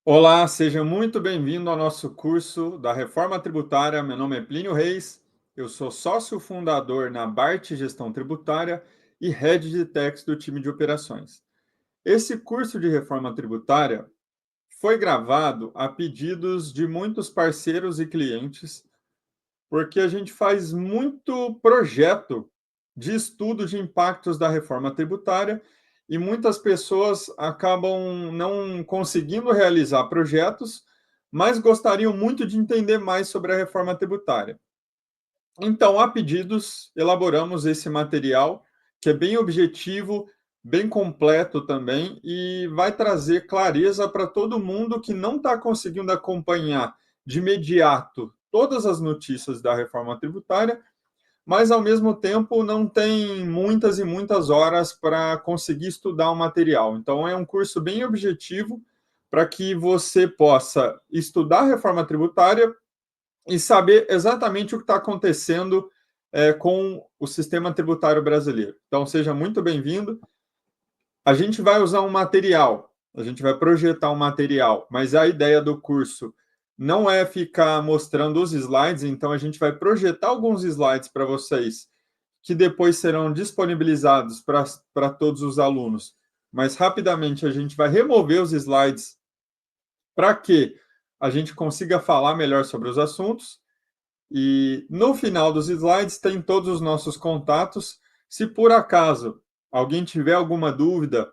Olá, seja muito bem-vindo ao nosso curso da Reforma Tributária. Meu nome é Plínio Reis, eu sou sócio fundador na Bart Gestão Tributária e Head de Tax do time de operações. Esse curso de reforma tributária foi gravado a pedidos de muitos parceiros e clientes, porque a gente faz muito projeto de estudo de impactos da reforma tributária e muitas pessoas acabam não conseguindo realizar projetos, mas gostariam muito de entender mais sobre a reforma tributária. Então, a pedidos, elaboramos esse material, que é bem objetivo, bem completo também, e vai trazer clareza para todo mundo que não está conseguindo acompanhar de imediato todas as notícias da reforma tributária, mas ao mesmo tempo não tem muitas e muitas horas para conseguir estudar o material. Então, é um curso bem objetivo para que você possa estudar a reforma tributária e saber exatamente o que está acontecendo com o sistema tributário brasileiro. Então, seja muito bem-vindo. A gente vai usar um material, a gente vai projetar um material, mas a ideia do curso não é ficar mostrando os slides, então a gente vai projetar alguns slides para vocês, que depois serão disponibilizados para todos os alunos. Mas rapidamente a gente vai remover os slides para que a gente consiga falar melhor sobre os assuntos. E no final dos slides tem todos os nossos contatos. Se por acaso alguém tiver alguma dúvida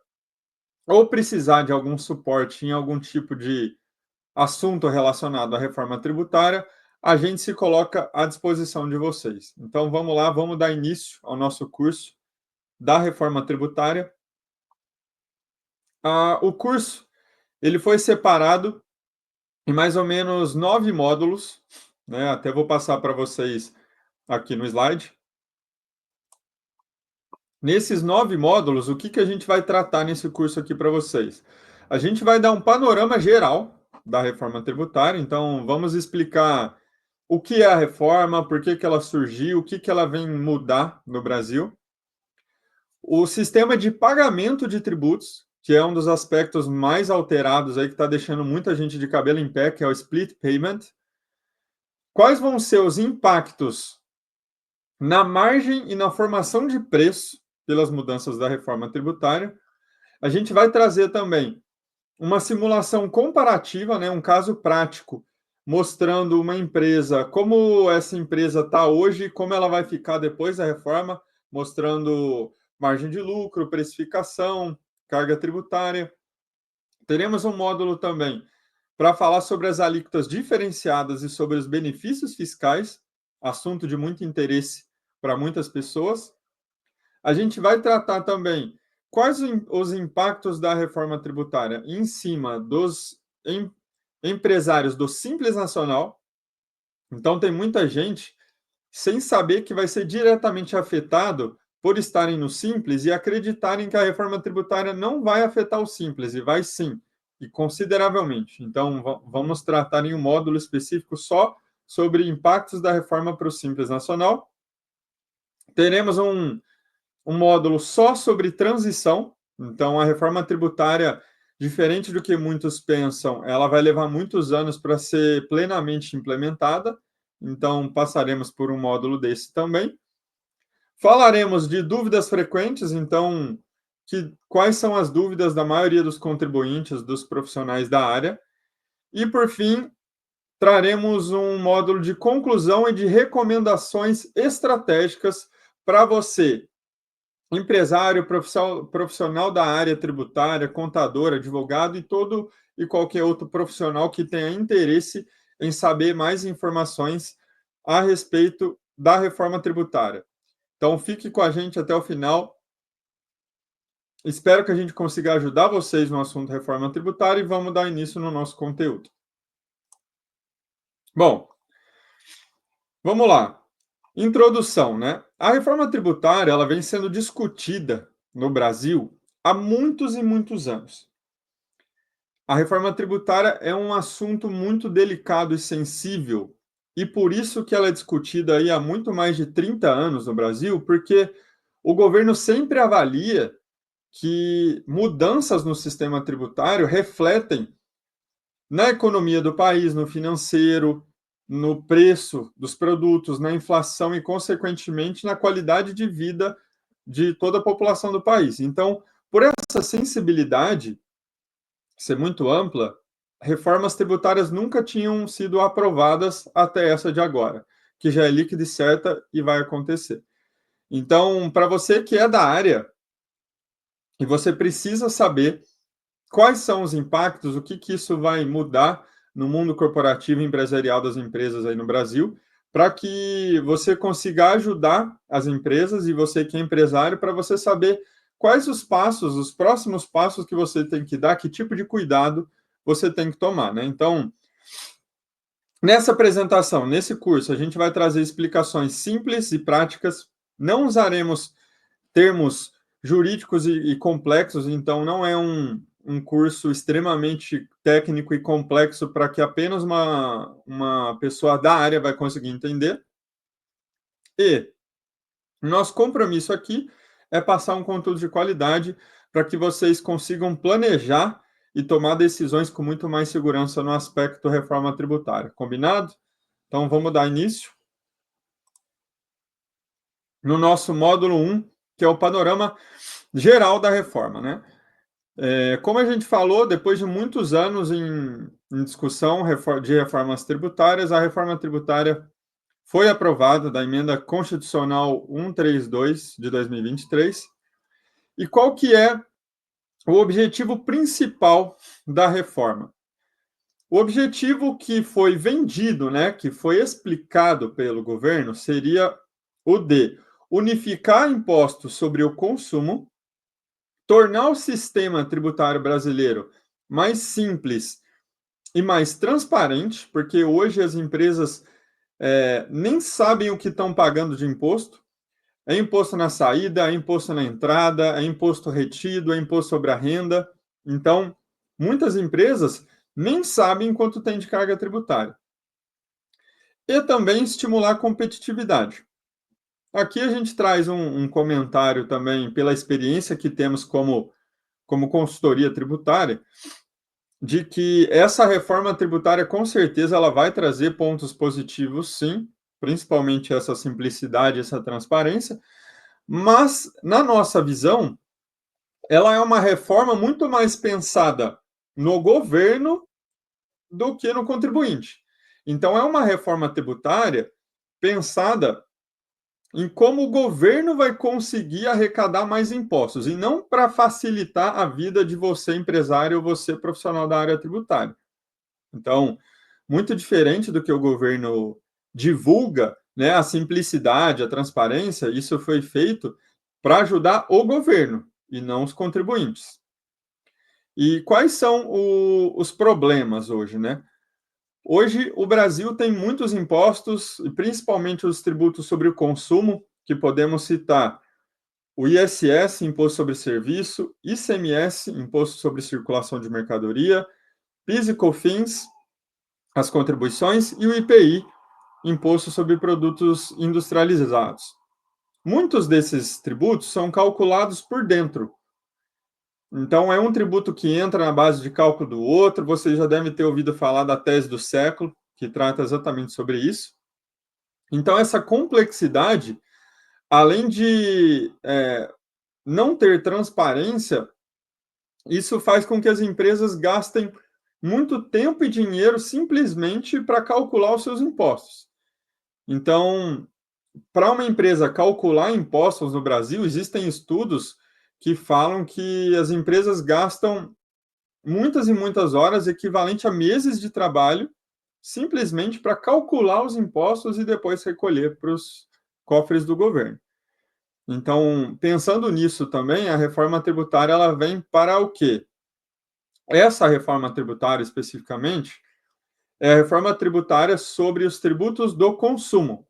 ou precisar de algum suporte em algum tipo de assunto relacionado à reforma tributária, a gente se coloca à disposição de vocês. Então vamos lá, vamos dar início ao nosso curso da reforma tributária. O curso ele foi separado em mais ou menos 9 módulos, né? Até vou passar para vocês aqui no slide. Nesses 9 módulos, o que, que a gente vai tratar nesse curso aqui para vocês? A gente vai dar um panorama geral da reforma tributária, então vamos explicar o que é a reforma, por que, que ela surgiu, o que, que ela vem mudar no Brasil. O sistema de pagamento de tributos, que é um dos aspectos mais alterados aí, que está deixando muita gente de cabelo em pé, que é o split payment. Quais vão ser os impactos na margem e na formação de preço pelas mudanças da reforma tributária? A gente vai trazer também uma simulação comparativa, né, um caso prático, mostrando uma empresa, como essa empresa está hoje e como ela vai ficar depois da reforma, mostrando margem de lucro, precificação, carga tributária. Teremos um módulo também para falar sobre as alíquotas diferenciadas e sobre os benefícios fiscais, assunto de muito interesse para muitas pessoas. A gente vai tratar também quais os impactos da reforma tributária em cima dos empresários do Simples Nacional. Então, tem muita gente sem saber que vai ser diretamente afetado por estarem no Simples e acreditarem que a reforma tributária não vai afetar o Simples, e vai sim, e consideravelmente. Então, vamos tratar em um módulo específico só sobre impactos da reforma para o Simples Nacional. Teremos um módulo só sobre transição. Então, a reforma tributária, diferente do que muitos pensam, ela vai levar muitos anos para ser plenamente implementada. Então, passaremos por um módulo desse também. Falaremos de dúvidas frequentes, então, quais são as dúvidas da maioria dos contribuintes, dos profissionais da área. E, por fim, traremos um módulo de conclusão e de recomendações estratégicas para você, empresário, profissional da área tributária, contador, advogado e todo e qualquer outro profissional que tenha interesse em saber mais informações a respeito da reforma tributária. Então, fique com a gente até o final. Espero que a gente consiga ajudar vocês no assunto reforma tributária e vamos dar início no nosso conteúdo. Bom, vamos lá. Introdução, né? A reforma tributária, ela vem sendo discutida no Brasil há muitos e muitos anos. A reforma tributária é um assunto muito delicado e sensível, e por isso que ela é discutida aí há muito mais de 30 anos no Brasil, porque o governo sempre avalia que mudanças no sistema tributário refletem na economia do país, no financeiro, no preço dos produtos, na inflação e, consequentemente, na qualidade de vida de toda a população do país. Então, por essa sensibilidade ser muito ampla, reformas tributárias nunca tinham sido aprovadas até essa de agora, que já é líquida e certa e vai acontecer. Então, para você que é da área e você precisa saber quais são os impactos, o que, que isso vai mudar no mundo corporativo e empresarial das empresas aí no Brasil, para que você consiga ajudar as empresas e você que é empresário, para você saber quais os passos, os próximos passos que você tem que dar, que tipo de cuidado você tem que tomar, né? Então, nessa apresentação, nesse curso, a gente vai trazer explicações simples e práticas, não usaremos termos jurídicos e complexos, então não é um curso extremamente técnico e complexo para que apenas uma pessoa da área vai conseguir entender. E nosso compromisso aqui é passar um conteúdo de qualidade para que vocês consigam planejar e tomar decisões com muito mais segurança no aspecto reforma tributária. Combinado? Então vamos dar início no nosso módulo 1, que é o panorama geral da reforma, né? Como a gente falou, depois de muitos anos em discussão de reformas tributárias, a reforma tributária foi aprovada da emenda constitucional 132 de 2023. E qual que é o objetivo principal da reforma? O objetivo que foi vendido, né, que foi explicado pelo governo, seria o de unificar impostos sobre o consumo, tornar o sistema tributário brasileiro mais simples e mais transparente, porque hoje as empresas nem sabem o que estão pagando de imposto. É imposto na saída, é imposto na entrada, é imposto retido, é imposto sobre a renda. Então, muitas empresas nem sabem quanto tem de carga tributária. E também estimular a competitividade. Aqui a gente traz um comentário também pela experiência que temos como consultoria tributária, de que essa reforma tributária, com certeza, ela vai trazer pontos positivos, sim, principalmente essa simplicidade, essa transparência, mas, na nossa visão, ela é uma reforma muito mais pensada no governo do que no contribuinte. Então, é uma reforma tributária pensada em como o governo vai conseguir arrecadar mais impostos, e não para facilitar a vida de você, empresário, ou você, profissional da área tributária. Então, muito diferente do que o governo divulga, né, a simplicidade, a transparência, isso foi feito para ajudar o governo e não os contribuintes. E quais são os problemas hoje, né? Hoje, o Brasil tem muitos impostos, e principalmente os tributos sobre o consumo, que podemos citar o ISS, Imposto sobre Serviço, ICMS, Imposto sobre Circulação de Mercadoria, PIS e COFINS, as contribuições, e o IPI, Imposto sobre Produtos Industrializados. Muitos desses tributos são calculados por dentro. Então, é um tributo que entra na base de cálculo do outro. Você já deve ter ouvido falar da tese do século, que trata exatamente sobre isso. Então, essa complexidade, além de não ter transparência, isso faz com que as empresas gastem muito tempo e dinheiro simplesmente para calcular os seus impostos. Então, para uma empresa calcular impostos no Brasil, existem estudos que falam que as empresas gastam muitas e muitas horas, equivalente a meses de trabalho, simplesmente para calcular os impostos e depois recolher para os cofres do governo. Então, pensando nisso também, a reforma tributária ela vem para o quê? Essa reforma tributária, especificamente, é a reforma tributária sobre os tributos do consumo.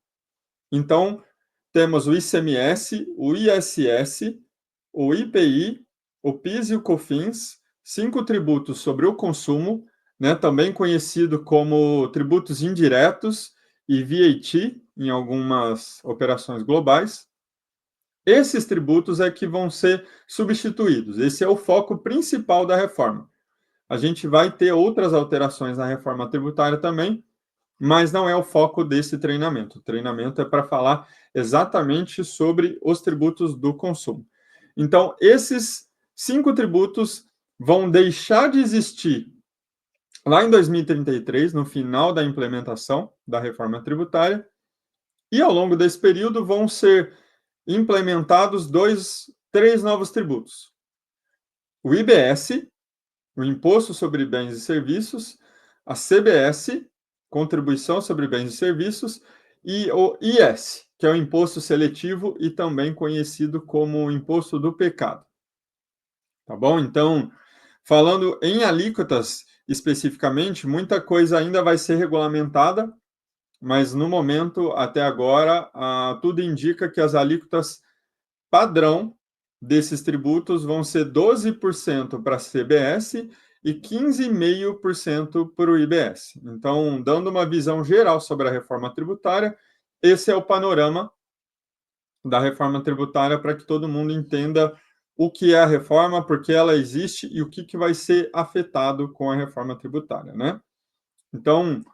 Então, temos o ICMS, o ISS, o IPI, o PIS e o COFINS, 5 tributos sobre o consumo, né, também conhecido como tributos indiretos e VAT em algumas operações globais. Esses tributos é que vão ser substituídos. Esse é o foco principal da reforma. A gente vai ter outras alterações na reforma tributária também, mas não é o foco desse treinamento. O treinamento é para falar exatamente sobre os tributos do consumo. Então, esses 5 tributos vão deixar de existir lá em 2033, no final da implementação da reforma tributária, e ao longo desse período vão ser implementados 3 novos tributos. O IBS, o Imposto sobre Bens e Serviços, a CBS, Contribuição sobre Bens e Serviços, e o IS, que é o Imposto Seletivo e também conhecido como Imposto do Pecado. Tá bom? Então, falando em alíquotas especificamente, muita coisa ainda vai ser regulamentada, mas no momento, até agora, tudo indica que as alíquotas padrão desses tributos vão ser 12% para a CBS e 15,5% para o IBS. Então, dando uma visão geral sobre a reforma tributária, esse é o panorama da reforma tributária para que todo mundo entenda o que é a reforma, por que ela existe e o que vai ser afetado com a reforma tributária, né? Então,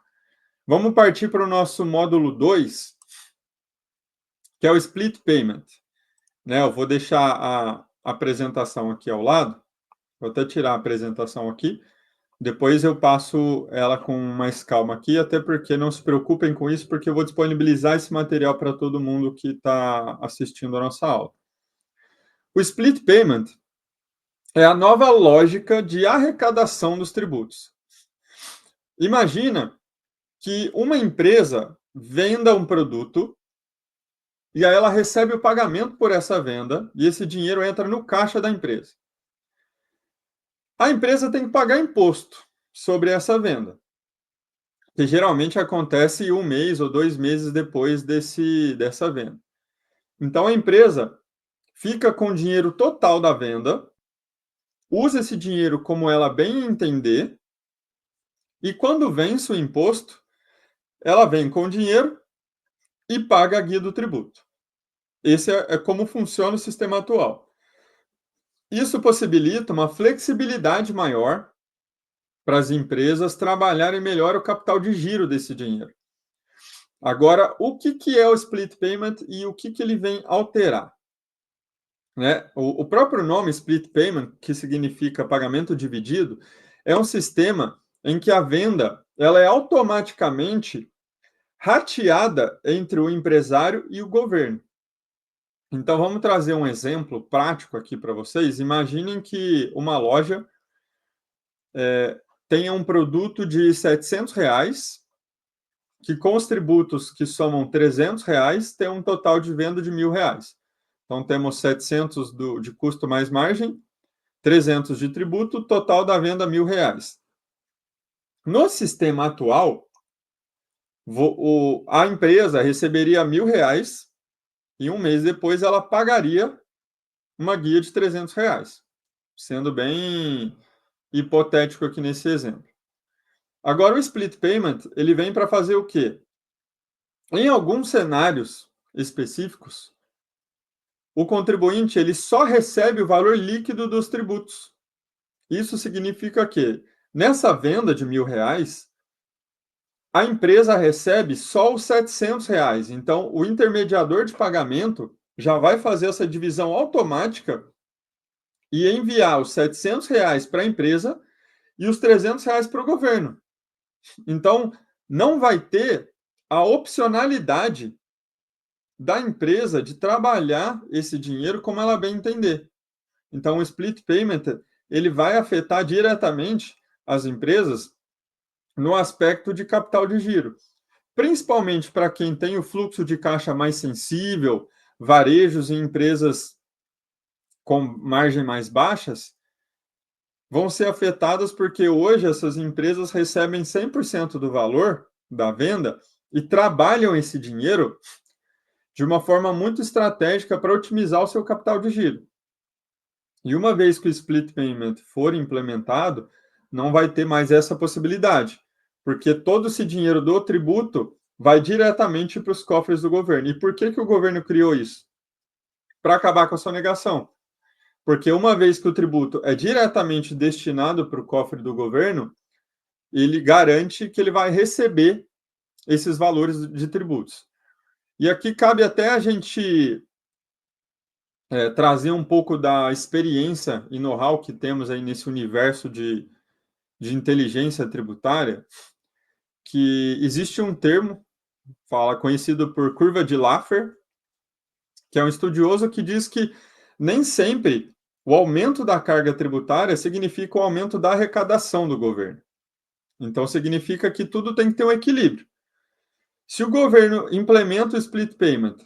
vamos partir para o nosso módulo 2, que é o Split Payment. Né? Eu vou deixar a apresentação aqui ao lado, vou até tirar a apresentação aqui, depois eu passo ela com mais calma aqui, até porque não se preocupem com isso, porque eu vou disponibilizar esse material para todo mundo que está assistindo a nossa aula. O Split Payment é a nova lógica de arrecadação dos tributos. Imagina que uma empresa venda um produto e aí ela recebe o pagamento por essa venda e esse dinheiro entra no caixa da empresa. A empresa tem que pagar imposto sobre essa venda, que geralmente acontece 1 mês ou 2 meses depois dessa venda. Então a empresa fica com o dinheiro total da venda, usa esse dinheiro como ela bem entender, e quando vence o imposto, ela vem com o dinheiro e paga a guia do tributo. Esse é como funciona o sistema atual. Isso possibilita uma flexibilidade maior para as empresas trabalharem melhor o capital de giro desse dinheiro. Agora, o que é o split payment e o que ele vem alterar? Né? O próprio nome split payment, que significa pagamento dividido, é um sistema em que a venda ela é automaticamente rateada entre o empresário e o governo. Então, vamos trazer um exemplo prático aqui para vocês. Imaginem que uma loja tenha um produto de R$ 700, que com os tributos que somam R$ 300, tem um total de venda de R$ 1.000. Então, temos 700 de custo mais margem, 300 de tributo, total da venda R$ 1.000. No sistema atual, a empresa receberia R$ 1.000 e um mês depois ela pagaria uma guia de R$ 300, sendo bem hipotético aqui nesse exemplo. Agora, o split payment, ele vem para fazer o quê? Em alguns cenários específicos, o contribuinte ele só recebe o valor líquido dos tributos. Isso significa que, nessa venda de R$ 1.000, a empresa recebe só os R$ 700. Então, o intermediador de pagamento já vai fazer essa divisão automática e enviar os R$ 700 para a empresa e os R$ 300 para o governo. Então, não vai ter a opcionalidade da empresa de trabalhar esse dinheiro como ela bem entender. Então, o split payment ele vai afetar diretamente as empresas no aspecto de capital de giro, principalmente para quem tem o fluxo de caixa mais sensível, varejos e empresas com margem mais baixas, vão ser afetadas porque hoje essas empresas recebem 100% do valor da venda e trabalham esse dinheiro de uma forma muito estratégica para otimizar o seu capital de giro. E uma vez que o split payment for implementado, não vai ter mais essa possibilidade, porque todo esse dinheiro do tributo vai diretamente para os cofres do governo. E por que o governo criou isso? Para acabar com a sonegação. Porque uma vez que o tributo é diretamente destinado para o cofre do governo, ele garante que ele vai receber esses valores de tributos. E aqui cabe até a gente trazer um pouco da experiência e know-how que temos aí nesse universo de inteligência tributária, que existe um termo conhecido por curva de Laffer, que é um estudioso que diz que nem sempre o aumento da carga tributária significa o aumento da arrecadação do governo. Então, significa que tudo tem que ter um equilíbrio. Se o governo implementa o split payment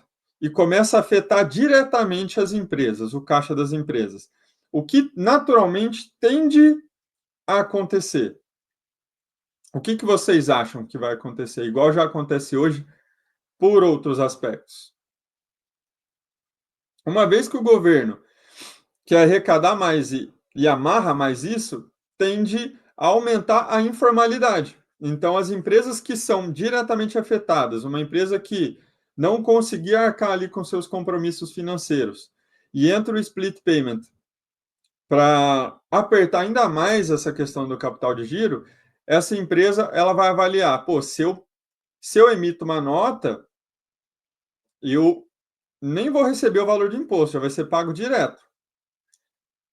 e começa a afetar diretamente as empresas, o caixa das empresas, o que naturalmente tende a acontecer? O que vocês acham que vai acontecer? Igual já acontece hoje, por outros aspectos. Uma vez que o governo quer arrecadar mais e amarra mais isso, tende a aumentar a informalidade. Então, as empresas que são diretamente afetadas, uma empresa que não conseguir arcar ali com seus compromissos financeiros e entra o split payment para apertar ainda mais essa questão do capital de giro, essa empresa ela vai avaliar, pô, se eu emito uma nota, eu nem vou receber o valor de imposto, já vai ser pago direto.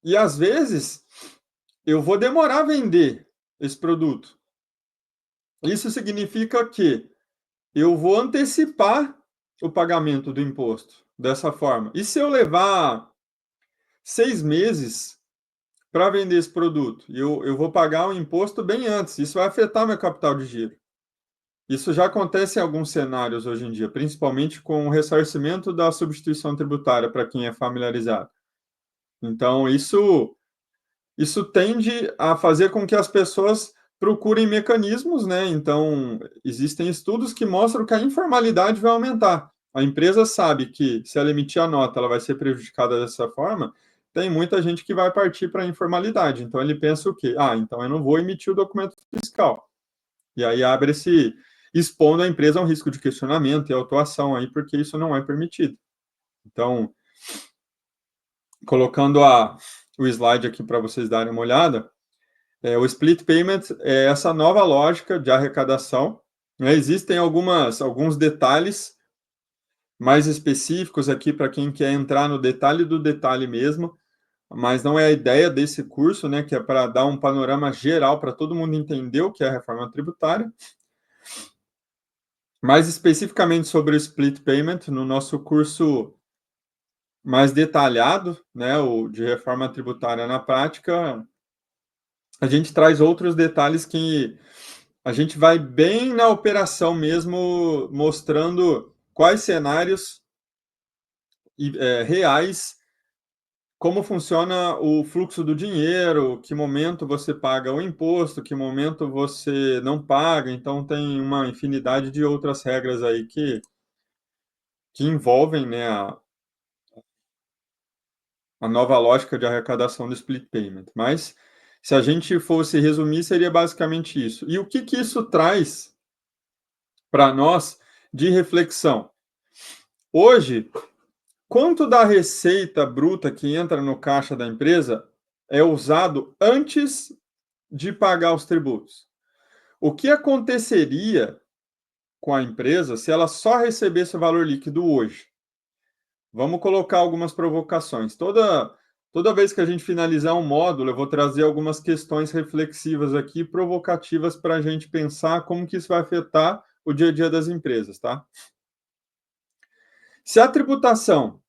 E às vezes eu vou demorar a vender esse produto. Isso significa que eu vou antecipar o pagamento do imposto dessa forma. E se eu levar 6 meses para vender esse produto, eu vou pagar o imposto bem antes. Isso vai afetar meu capital de giro. Isso já acontece em alguns cenários hoje em dia, principalmente com o ressarcimento da substituição tributária, para quem é familiarizado. Então, isso tende a fazer com que as pessoas procurem mecanismos, né? Então, existem estudos que mostram que a informalidade vai aumentar. A empresa sabe que, se ela emitir a nota, ela vai ser prejudicada dessa forma. Tem muita gente que vai partir para a informalidade. Então, ele pensa o quê? Então eu não vou emitir o documento fiscal. E aí abre-se, expondo a empresa a um risco de questionamento e autuação aí, porque isso não é permitido. Então, colocando o slide aqui para vocês darem uma olhada, o split payment é essa nova lógica de arrecadação, né? Existem alguns detalhes mais específicos aqui para quem quer entrar no detalhe do detalhe mesmo, mas não é a ideia desse curso, né? Que é para dar um panorama geral para todo mundo entender o que é a reforma tributária. Mais especificamente sobre o split payment, no nosso curso mais detalhado, né? O de reforma tributária na prática, a gente traz outros detalhes que a gente vai bem na operação mesmo, mostrando quais cenários reais, como funciona o fluxo do dinheiro, que momento você paga o imposto, que momento você não paga. Então, tem uma infinidade de outras regras aí que envolvem, né, a nova lógica de arrecadação do split payment. Mas, se a gente fosse resumir, seria basicamente isso. E o que isso traz para nós de reflexão? Hoje, quanto da receita bruta que entra no caixa da empresa é usado antes de pagar os tributos? O que aconteceria com a empresa se ela só recebesse o valor líquido hoje? Vamos colocar algumas provocações. Toda vez que a gente finalizar um módulo, eu vou trazer algumas questões reflexivas aqui, provocativas, para a gente pensar como que isso vai afetar o dia a dia das empresas, tá? Se a tributação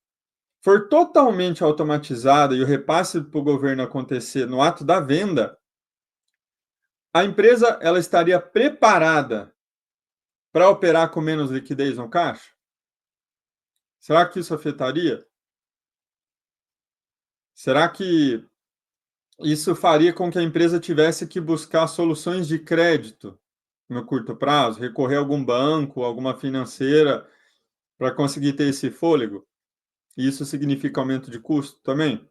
for totalmente automatizada e o repasse para o governo acontecer no ato da venda, a empresa ela estaria preparada para operar com menos liquidez no caixa? Será que isso afetaria? Será que isso faria com que a empresa tivesse que buscar soluções de crédito no curto prazo, recorrer a algum banco, alguma financeira para conseguir ter esse fôlego? Isso significa aumento de custo também?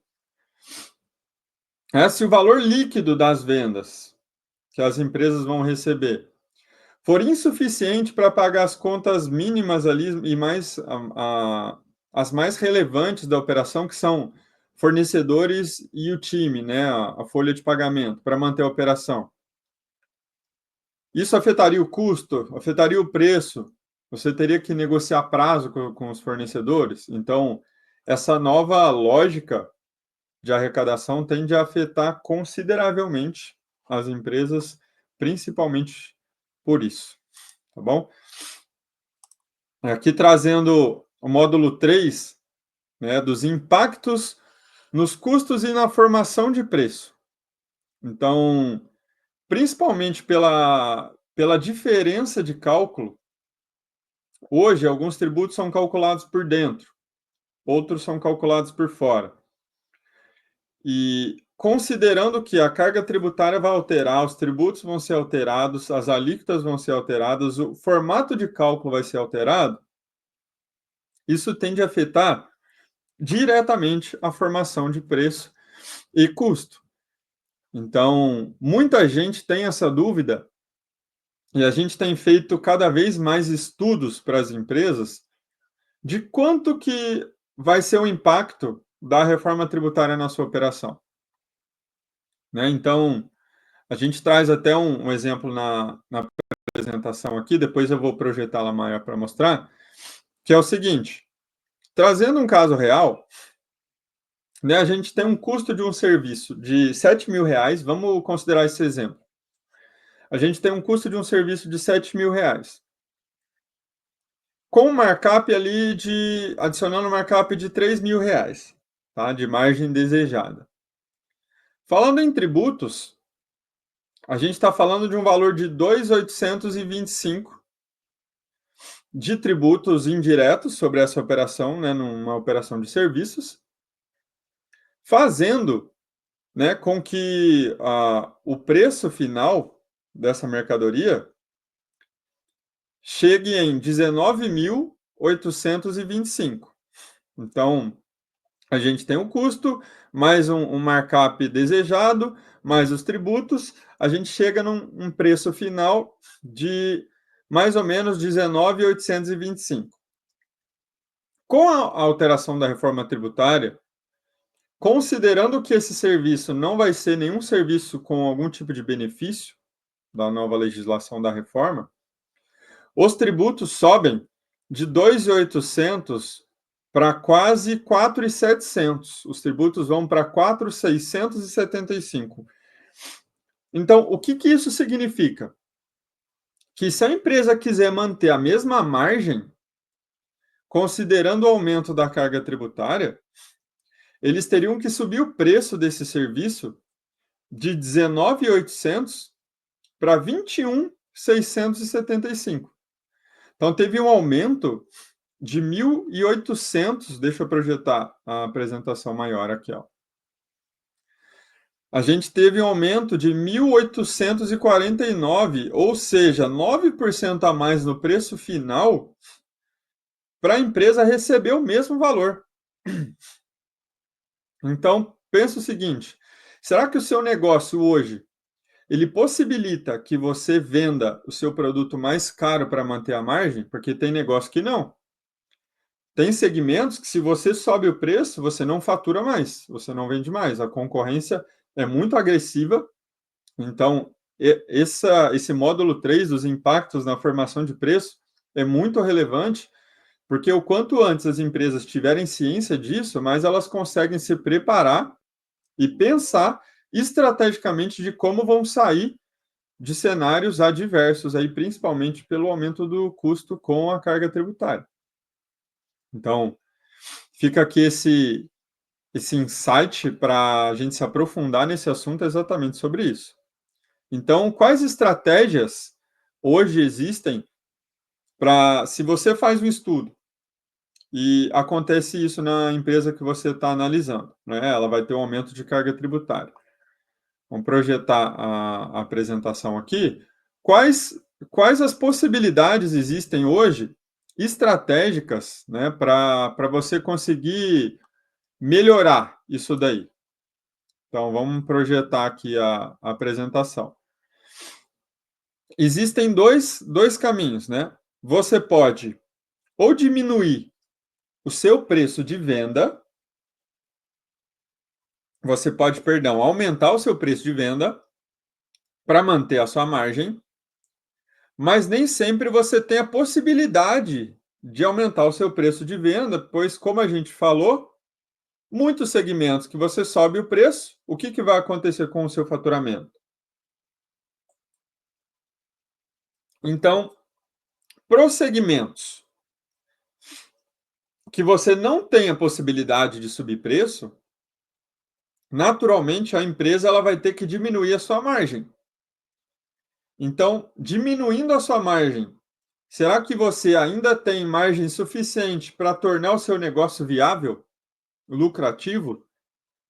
Se o valor líquido das vendas que as empresas vão receber for insuficiente para pagar as contas mínimas ali e mais as mais relevantes da operação, que são fornecedores e o time, né, a folha de pagamento para manter a operação. Isso afetaria o custo, afetaria o preço. Você teria que negociar prazo com os fornecedores. Então, essa nova lógica de arrecadação tende a afetar consideravelmente as empresas, principalmente por isso, tá bom? Aqui trazendo o módulo 3, né, dos impactos nos custos e na formação de preço. Então, principalmente pela diferença de cálculo, hoje alguns tributos são calculados por dentro, outros são calculados por fora. E considerando que a carga tributária vai alterar, os tributos vão ser alterados, as alíquotas vão ser alteradas, o formato de cálculo vai ser alterado, isso tende a afetar diretamente a formação de preço e custo. Então, muita gente tem essa dúvida e a gente tem feito cada vez mais estudos para as empresas de quanto que vai ser o impacto da reforma tributária na sua operação, né? Então, a gente traz até um exemplo na apresentação aqui, depois eu vou projetá-la maior para mostrar, que é o seguinte, trazendo um caso real, né, a gente tem um custo de um serviço de R$ 7.000, vamos considerar esse exemplo. A gente tem um custo de um serviço de R$ 7.000, com um markup ali adicionando um markup de R$ 3.000, tá, de margem desejada. Falando em tributos, a gente está falando de um valor de 2.825 de tributos indiretos sobre essa operação, né, numa operação de serviços, fazendo, né, com que o preço final dessa mercadoria chegue em 19.825. Então, a gente tem um custo, mais um markup desejado, mais os tributos, a gente chega num preço final de mais ou menos 19.825. Com a alteração da reforma tributária, considerando que esse serviço não vai ser nenhum serviço com algum tipo de benefício da nova legislação da reforma, os tributos sobem de 2.800 para quase 4.700. Os tributos vão para 4.675. Então, o que isso significa? Que se a empresa quiser manter a mesma margem, considerando o aumento da carga tributária, eles teriam que subir o preço desse serviço de 19.800 para 21.675. Então, teve um aumento de 1.800. Deixa eu projetar a apresentação maior aqui, ó. A gente teve um aumento de 1.849, ou seja, 9% a mais no preço final para a empresa receber o mesmo valor. Então, pensa o seguinte, será que o seu negócio hoje ele possibilita que você venda o seu produto mais caro para manter a margem? Porque tem negócio que não. Tem segmentos que, se você sobe o preço, você não fatura mais, você não vende mais. A concorrência é muito agressiva. Então, esse módulo 3 dos impactos na formação de preço é muito relevante, porque o quanto antes as empresas tiverem ciência disso, mais elas conseguem se preparar e pensar estrategicamente de como vão sair de cenários adversos, aí, principalmente pelo aumento do custo com a carga tributária. Então, fica aqui esse insight para a gente se aprofundar nesse assunto exatamente sobre isso. Então, quais estratégias hoje existem para, se você faz um estudo e acontece isso na empresa que você está analisando, né? Ela vai ter um aumento de carga tributária. Vamos projetar a apresentação aqui. Quais as possibilidades existem hoje estratégicas, né, para você conseguir melhorar isso daí? Então, vamos projetar aqui a apresentação. Existem dois caminhos, né? Você pode ou diminuir o seu preço de venda, você pode, perdão, aumentar o seu preço de venda para manter a sua margem, mas nem sempre você tem a possibilidade de aumentar o seu preço de venda, pois, como a gente falou, muitos segmentos que você sobe o preço, o que, que vai acontecer com o seu faturamento? Então, para os segmentos que você não tem a possibilidade de subir preço, naturalmente a empresa ela vai ter que diminuir a sua margem. Então, diminuindo a sua margem, será que você ainda tem margem suficiente para tornar o seu negócio viável, lucrativo,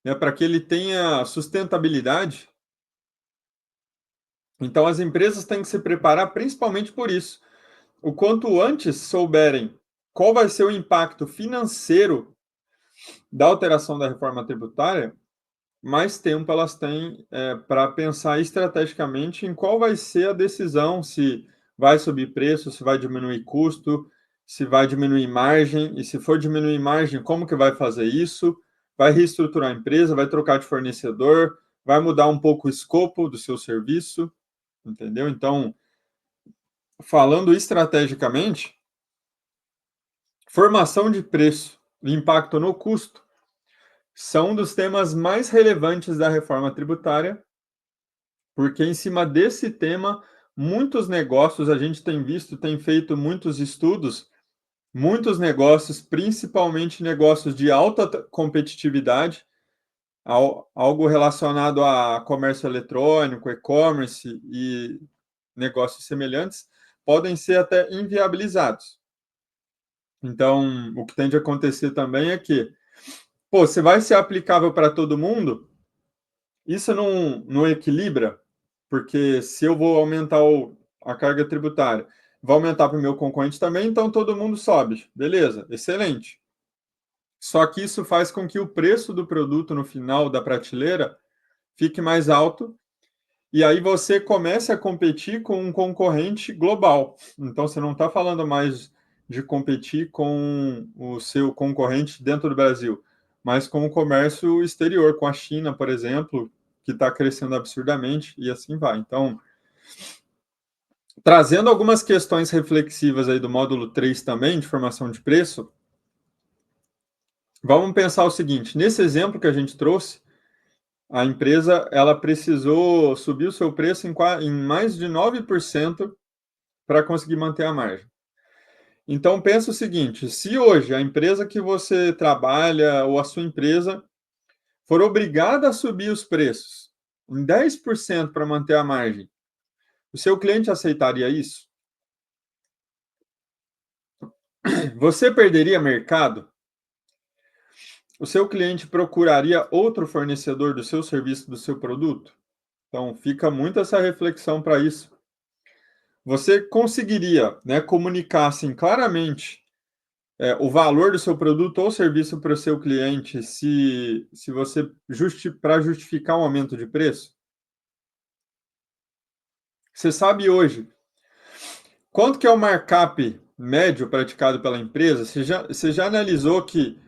né, para que ele tenha sustentabilidade? Então, as empresas têm que se preparar principalmente por isso. O quanto antes souberem qual vai ser o impacto financeiro da alteração da reforma tributária, mais tempo elas têm para pensar estrategicamente em qual vai ser a decisão, se vai subir preço, se vai diminuir custo, se vai diminuir margem, e se for diminuir margem, como que vai fazer isso? Vai reestruturar a empresa, vai trocar de fornecedor, vai mudar um pouco o escopo do seu serviço, entendeu? Então, falando estrategicamente, formação de preço e impacto no custo são um dos temas mais relevantes da reforma tributária, porque em cima desse tema, muitos negócios, a gente tem visto, tem feito muitos estudos, muitos negócios, principalmente negócios de alta competitividade, algo relacionado a comércio eletrônico, e-commerce e negócios semelhantes, podem ser até inviabilizados. Então, o que tem de acontecer também é que, pô, se vai ser aplicável para todo mundo, isso não equilibra, porque se eu vou aumentar a carga tributária, vai aumentar para o meu concorrente também, então todo mundo sobe. Beleza, excelente. Só que isso faz com que o preço do produto no final da prateleira fique mais alto e aí você comece a competir com um concorrente global. Então você não está falando mais de competir com o seu concorrente dentro do Brasil, mas com o comércio exterior, com a China, por exemplo, que está crescendo absurdamente e assim vai. Então, trazendo algumas questões reflexivas aí do módulo 3 também, de formação de preço, vamos pensar o seguinte, nesse exemplo que a gente trouxe, a empresa ela precisou subir o seu preço em mais de 9% para conseguir manter a margem. Então, pensa o seguinte, se hoje a empresa que você trabalha ou a sua empresa for obrigada a subir os preços em 10% para manter a margem, o seu cliente aceitaria isso? Você perderia mercado? O seu cliente procuraria outro fornecedor do seu serviço, do seu produto? Então, fica muito essa reflexão para isso. Você conseguiria, né, comunicar assim, claramente o valor do seu produto ou serviço para o seu cliente se você para justificar um aumento de preço? Você sabe hoje quanto que é o markup médio praticado pela empresa? Você já analisou que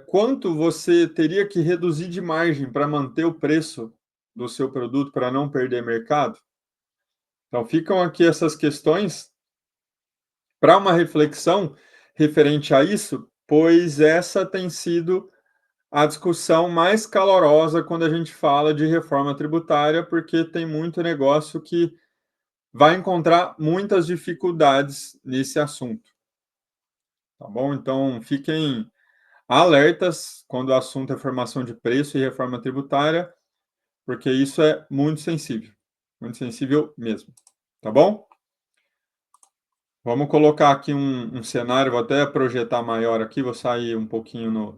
quanto você teria que reduzir de margem para manter o preço do seu produto para não perder mercado? Então, ficam aqui essas questões para uma reflexão referente a isso, pois essa tem sido a discussão mais calorosa quando a gente fala de reforma tributária, porque tem muito negócio que vai encontrar muitas dificuldades nesse assunto, tá bom? Então, fiquem alertas quando o assunto é formação de preço e reforma tributária, porque isso é muito sensível mesmo, tá bom? Vamos colocar aqui um cenário, vou até projetar maior aqui, vou sair um pouquinho no.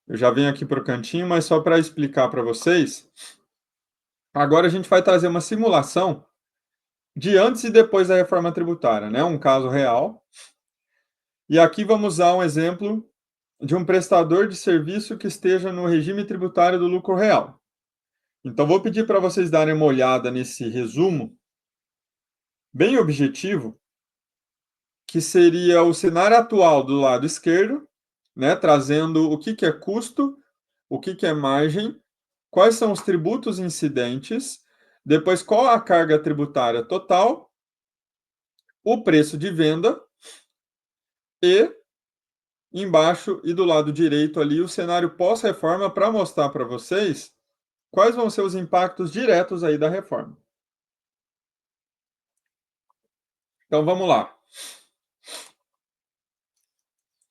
Eu já venho aqui para o cantinho, mas só para explicar para vocês. Agora a gente vai trazer uma simulação de antes e depois da reforma tributária, né? Um caso real. E aqui vamos usar um exemplo de um prestador de serviço que esteja no regime tributário do lucro real. Então, vou pedir para vocês darem uma olhada nesse resumo, bem objetivo, que seria o cenário atual do lado esquerdo, né, trazendo o que é custo, o que é margem quais são os tributos incidentes, depois qual a carga tributária total, o preço de venda e embaixo e do lado direito ali o cenário pós-reforma para mostrar para vocês quais vão ser os impactos diretos aí da reforma. Então vamos lá.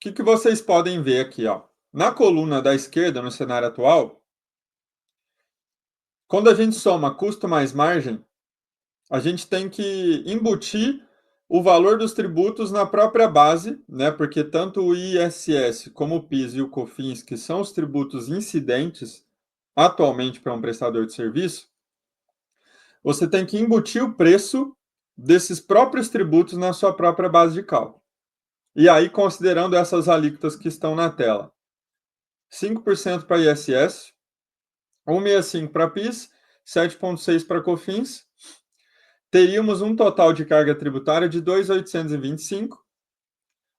O que vocês podem ver aqui, ó? Na coluna da esquerda, no cenário atual, quando a gente soma custo mais margem, a gente tem que embutir o valor dos tributos na própria base, né? Porque tanto o ISS como o PIS e o COFINS, que são os tributos incidentes atualmente para um prestador de serviço, você tem que embutir o preço desses próprios tributos na sua própria base de cálculo. E aí, considerando essas alíquotas que estão na tela, 5% para ISS, 1,65 para PIS, 7,6 para COFINS, teríamos um total de carga tributária de 2.825,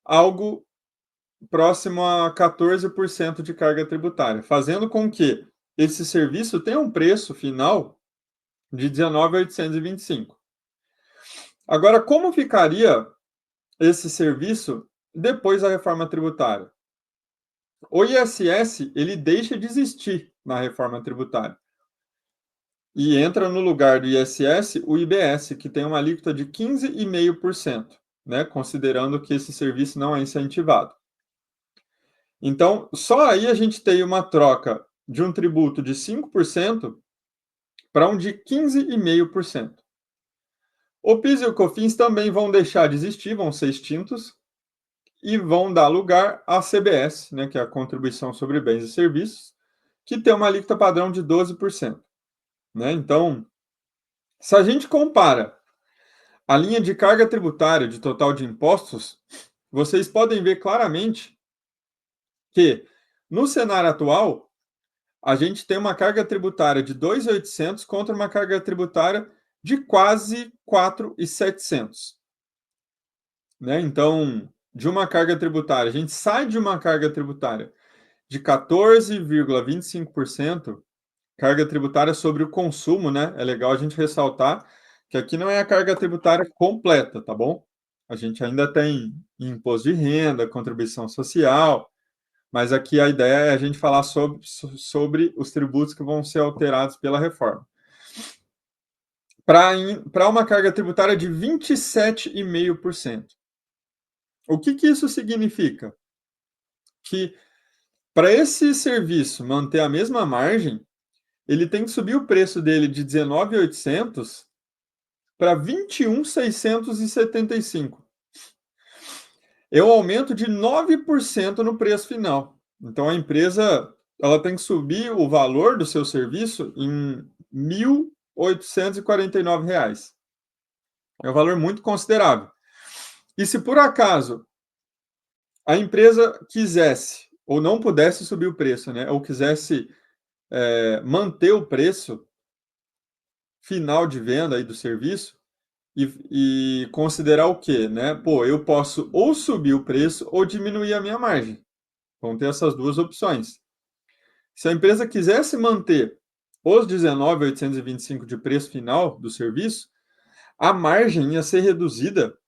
algo próximo a 14% de carga tributária, fazendo com que esse serviço tenha um preço final de 19.825. Agora, como ficaria esse serviço depois da reforma tributária? O ISS, ele deixa de existir na reforma tributária. E entra no lugar do ISS o IBS, que tem uma alíquota de 15,5%, né, considerando que esse serviço não é incentivado. Então, só aí a gente tem uma troca de um tributo de 5% para um de 15,5%. O PIS e o COFINS também vão deixar de existir, vão ser extintos, e vão dar lugar à CBS, né, que é a Contribuição sobre Bens e Serviços, que tem uma alíquota padrão de 12%. Né? Então, se a gente compara a linha de carga tributária de total de impostos, vocês podem ver claramente que, no cenário atual, a gente tem uma carga tributária de 2.800 contra uma carga tributária de quase 4.700. Né? Então, de uma carga tributária, a gente sai de uma carga tributária de 14,25%, carga tributária sobre o consumo, né? É legal a gente ressaltar que aqui não é a carga tributária completa, tá bom? A gente ainda tem imposto de renda, contribuição social, mas aqui a ideia é a gente falar sobre os tributos que vão ser alterados pela reforma. Para uma carga tributária de 27,5%. O que isso significa? Que para esse serviço manter a mesma margem, ele tem que subir o preço dele de 19.800 para 21.675. É um aumento de 9% no preço final. Então a empresa ela tem que subir o valor do seu serviço em R$ 1.849. É um valor muito considerável. E se por acaso a empresa quisesse ou não pudesse subir o preço, né, ou quisesse manter o preço final de venda aí do serviço, e considerar o quê, né? Pô, eu posso ou subir o preço ou diminuir a minha margem. Vão ter essas duas opções. Se a empresa quisesse manter os 19.825 de preço final do serviço, a margem ia ser reduzida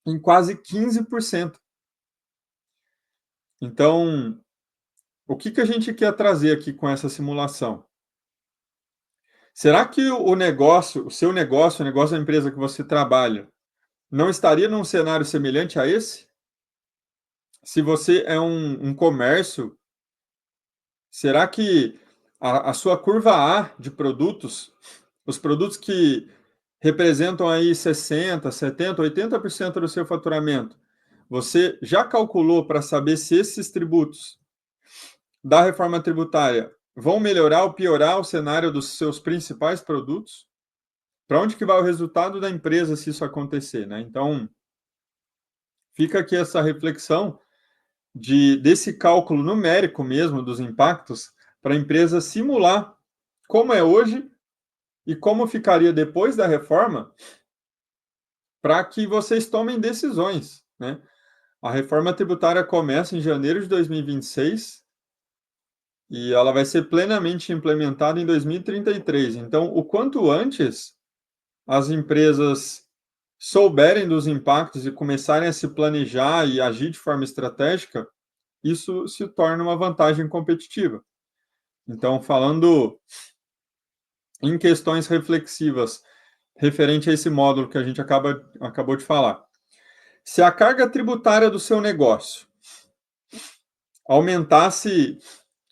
em quase 15%. Então, o que a gente quer trazer aqui com essa simulação? Será que o negócio, o seu negócio, o negócio da empresa que você trabalha, não estaria num cenário semelhante a esse? Se você é um comércio, será que a sua curva A de produtos, os produtos que representam aí 60, 70, 80% do seu faturamento, você já calculou para saber se esses tributos da reforma tributária vão melhorar ou piorar o cenário dos seus principais produtos? Para onde que vai o resultado da empresa se isso acontecer, né? Então, fica aqui essa reflexão desse cálculo numérico mesmo dos impactos para a empresa simular como é hoje e como ficaria depois da reforma para que vocês tomem decisões, né? A reforma tributária começa em janeiro de 2026 e ela vai ser plenamente implementada em 2033. Então, o quanto antes as empresas souberem dos impactos e começarem a se planejar e agir de forma estratégica, isso se torna uma vantagem competitiva. Então, falando em questões reflexivas referente a esse módulo que a gente acabou de falar. Se a carga tributária do seu negócio aumentasse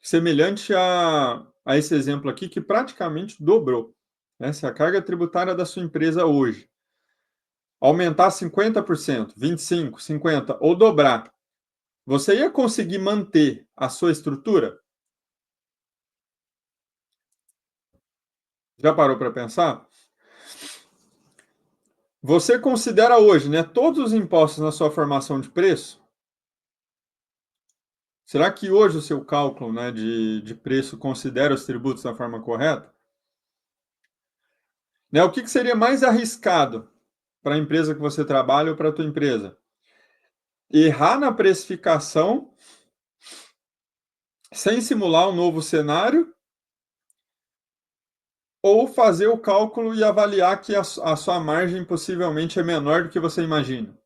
semelhante a esse exemplo aqui, que praticamente dobrou, né? Se a carga tributária da sua empresa hoje aumentar 50%, 25%, 50% ou dobrar, você ia conseguir manter a sua estrutura? Já parou para pensar? Você considera hoje, né, todos os impostos na sua formação de preço? Será que hoje o seu cálculo, né, de preço considera os tributos da forma correta? Né, o que seria mais arriscado para a empresa que você trabalha ou para a tua empresa? Errar na precificação sem simular um novo cenário ou fazer o cálculo e avaliar que a sua margem possivelmente é menor do que você imagina?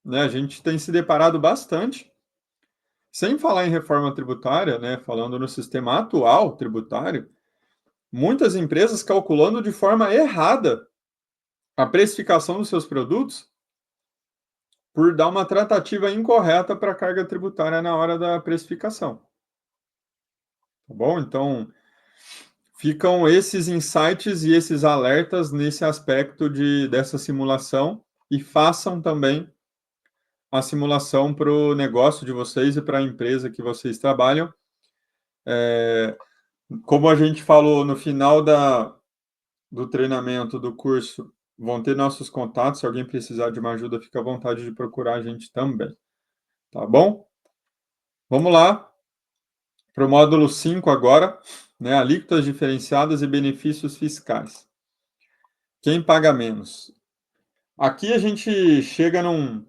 Né, a gente tem se deparado bastante, sem falar em reforma tributária, né, falando no sistema atual tributário, muitas empresas calculando de forma errada a precificação dos seus produtos por dar uma tratativa incorreta para a carga tributária na hora da precificação. Tá bom? Então, ficam esses insights e esses alertas nesse aspecto dessa simulação e façam também a simulação para o negócio de vocês e para a empresa que vocês trabalham. Como a gente falou no final do treinamento, do curso, vão ter nossos contatos. Se alguém precisar de uma ajuda, fica à vontade de procurar a gente também. Tá bom? Vamos lá para o módulo 5 agora, né? Alíquotas diferenciadas e benefícios fiscais. Quem paga menos? Aqui a gente chega num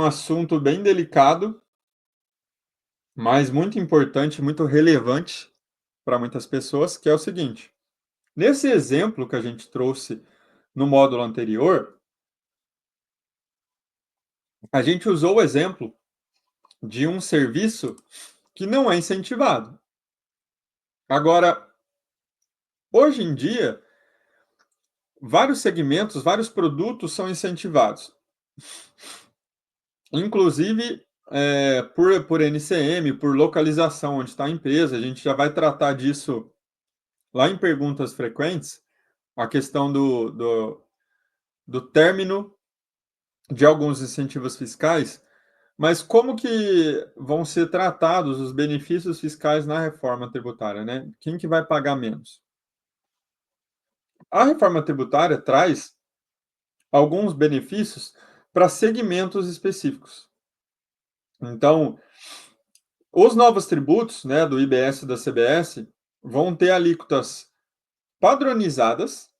assunto bem delicado, mas muito importante, muito relevante para muitas pessoas, que é o seguinte: nesse exemplo que a gente trouxe no módulo anterior, a gente usou o exemplo de um serviço que não é incentivado. Agora, hoje em dia, vários segmentos, vários produtos são incentivados. Inclusive, por NCM, por localização onde está a empresa, a gente já vai tratar disso lá em perguntas frequentes, a questão do término de alguns incentivos fiscais, mas como que vão ser tratados os benefícios fiscais na reforma tributária, né? Quem que vai pagar menos? A reforma tributária traz alguns benefícios para segmentos específicos. Então, os novos tributos, né, do IBS e da CBS, vão ter alíquotas padronizadas,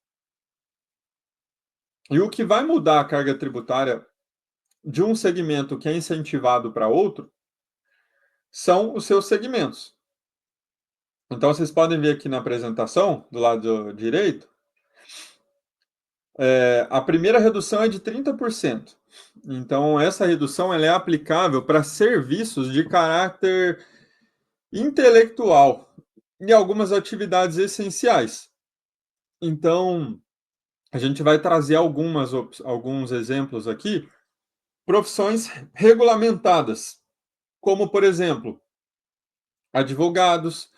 e o que vai mudar a carga tributária de um segmento que é incentivado para outro são os seus segmentos. Então, vocês podem ver aqui na apresentação, do lado direito, a primeira redução é de 30%. Então, essa redução ela é aplicável para serviços de caráter intelectual e algumas atividades essenciais. Então, a gente vai trazer alguns exemplos aqui. Profissões regulamentadas, como, por exemplo, advogados,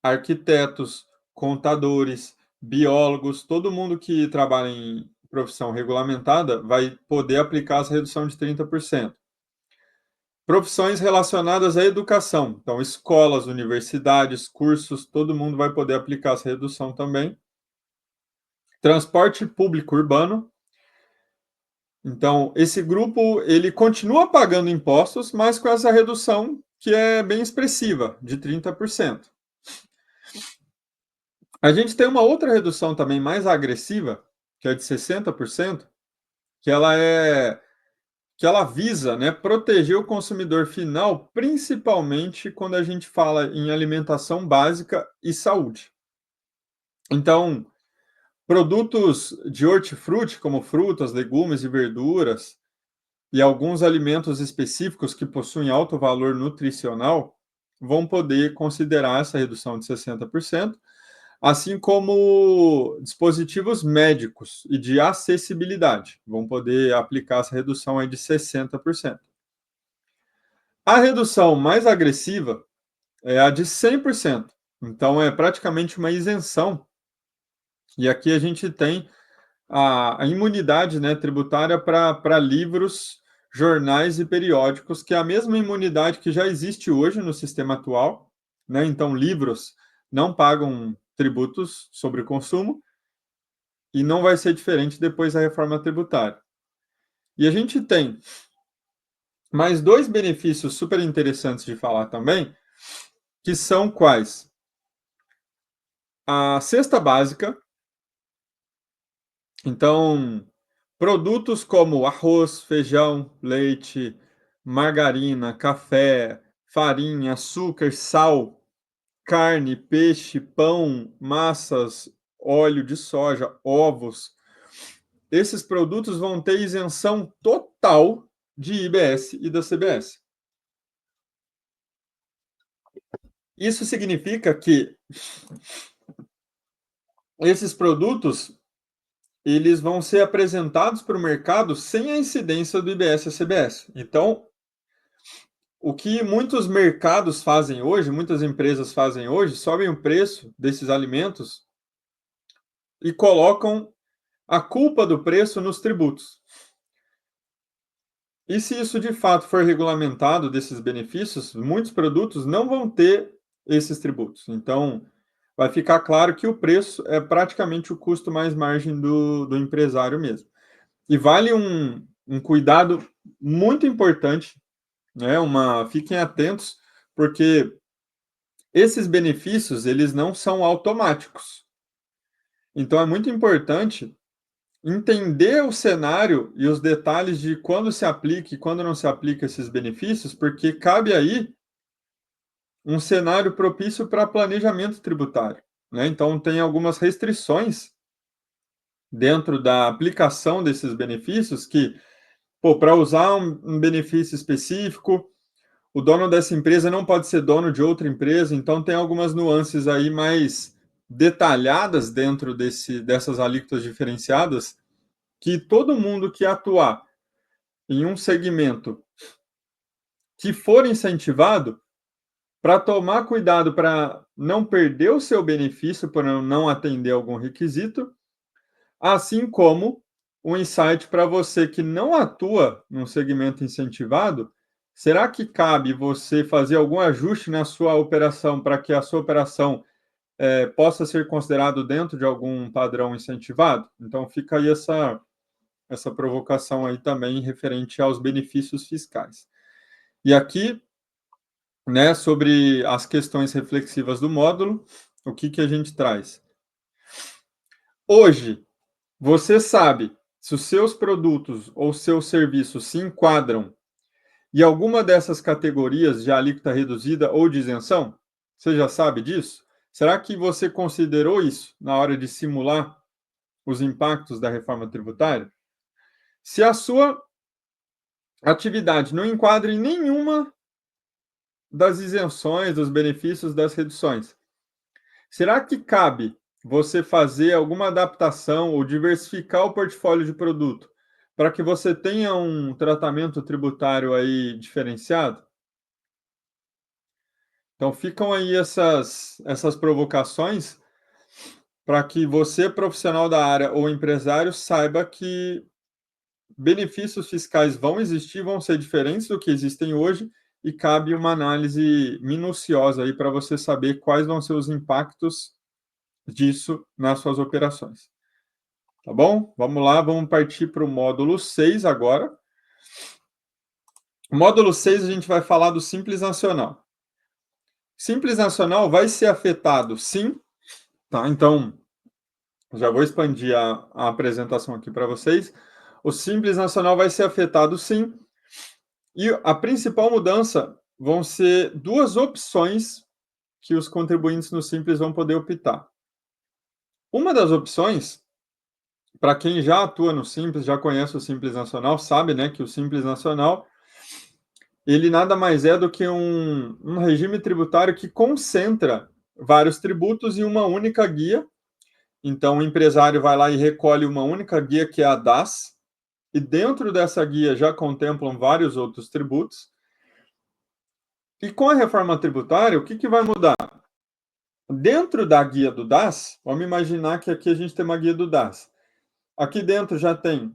arquitetos, contadores, biólogos, todo mundo que trabalha em profissão regulamentada vai poder aplicar essa redução de 30%. Profissões relacionadas à educação, então escolas, universidades, cursos, todo mundo vai poder aplicar essa redução também. Transporte público urbano, então esse grupo ele continua pagando impostos, mas com essa redução que é bem expressiva, de 30%. A gente tem uma outra redução também mais agressiva, que é de 60%, que ela é que ela visa, né, proteger o consumidor final, principalmente quando a gente fala em alimentação básica e saúde. Então, produtos de hortifruti, como frutas, legumes e verduras, e alguns alimentos específicos que possuem alto valor nutricional, vão poder considerar essa redução de 60%, assim como dispositivos médicos e de acessibilidade, vão poder aplicar essa redução aí de 60%. A redução mais agressiva é a de 100%. Então, é praticamente uma isenção. E aqui a gente tem a imunidade, né, tributária para livros, jornais e periódicos, que é a mesma imunidade que já existe hoje no sistema atual. Né? Então, livros não pagam tributos sobre o consumo e não vai ser diferente depois da reforma tributária. E a gente tem mais dois benefícios super interessantes de falar também, que são quais? A cesta básica. Então, produtos como arroz, feijão, leite, margarina, café, farinha, açúcar, sal, carne, peixe, pão, massas, óleo de soja, ovos. Esses produtos vão ter isenção total de IBS e da CBS. Isso significa que esses produtos eles vão ser apresentados para o mercado sem a incidência do IBS e CBS. Então, o que muitos mercados fazem hoje, muitas empresas fazem hoje, sobem o preço desses alimentos e colocam a culpa do preço nos tributos. E se isso de fato for regulamentado desses benefícios, muitos produtos não vão ter esses tributos. Então, vai ficar claro que o preço é praticamente o custo mais margem do empresário mesmo. E vale um cuidado muito importante, né? Fiquem atentos, porque esses benefícios eles não são automáticos. Então é muito importante entender o cenário e os detalhes de quando se aplica e quando não se aplica esses benefícios, porque cabe aí um cenário propício para planejamento tributário. Né? Então tem algumas restrições dentro da aplicação desses benefícios que, para usar um benefício específico, o dono dessa empresa não pode ser dono de outra empresa, então tem algumas nuances aí mais detalhadas dentro dessas alíquotas diferenciadas que todo mundo que atuar em um segmento que for incentivado, para tomar cuidado para não perder o seu benefício por não atender algum requisito, assim como um insight para você que não atua num segmento incentivado, será que cabe você fazer algum ajuste na sua operação para que a sua operação possa ser considerado dentro de algum padrão incentivado? Então fica aí essa provocação aí também referente aos benefícios fiscais. E aqui, né, sobre as questões reflexivas do módulo, o que a gente traz? Hoje, você sabe se os seus produtos ou seus serviços se enquadram em alguma dessas categorias de alíquota reduzida ou de isenção? Você já sabe disso? Será que você considerou isso na hora de simular os impactos da reforma tributária? Se a sua atividade não enquadra em nenhuma das isenções, dos benefícios, das reduções, será que cabe você fazer alguma adaptação ou diversificar o portfólio de produto para que você tenha um tratamento tributário aí diferenciado? Então ficam aí essas provocações para que você, profissional da área ou empresário, saiba que benefícios fiscais vão existir, vão ser diferentes do que existem hoje e cabe uma análise minuciosa aí para você saber quais vão ser os impactos disso nas suas operações. Tá bom? Vamos lá, vamos partir para o módulo 6 agora. O módulo 6 a gente vai falar do Simples Nacional. Simples Nacional vai ser afetado, sim, tá? Então, já vou expandir a apresentação aqui para vocês. O Simples Nacional vai ser afetado, sim, E a principal mudança vão ser duas opções que os contribuintes no Simples vão poder optar. Uma das opções, para quem já atua no Simples, já conhece o Simples Nacional, sabe, né, que o Simples Nacional, ele nada mais é do que um regime tributário que concentra vários tributos em uma única guia. Então, o empresário vai lá e recolhe uma única guia, que é a DAS, e dentro dessa guia já contemplam vários outros tributos. E com a reforma tributária, o que vai mudar? Dentro da guia do DAS, vamos imaginar que aqui a gente tem uma guia do DAS. Aqui dentro já tem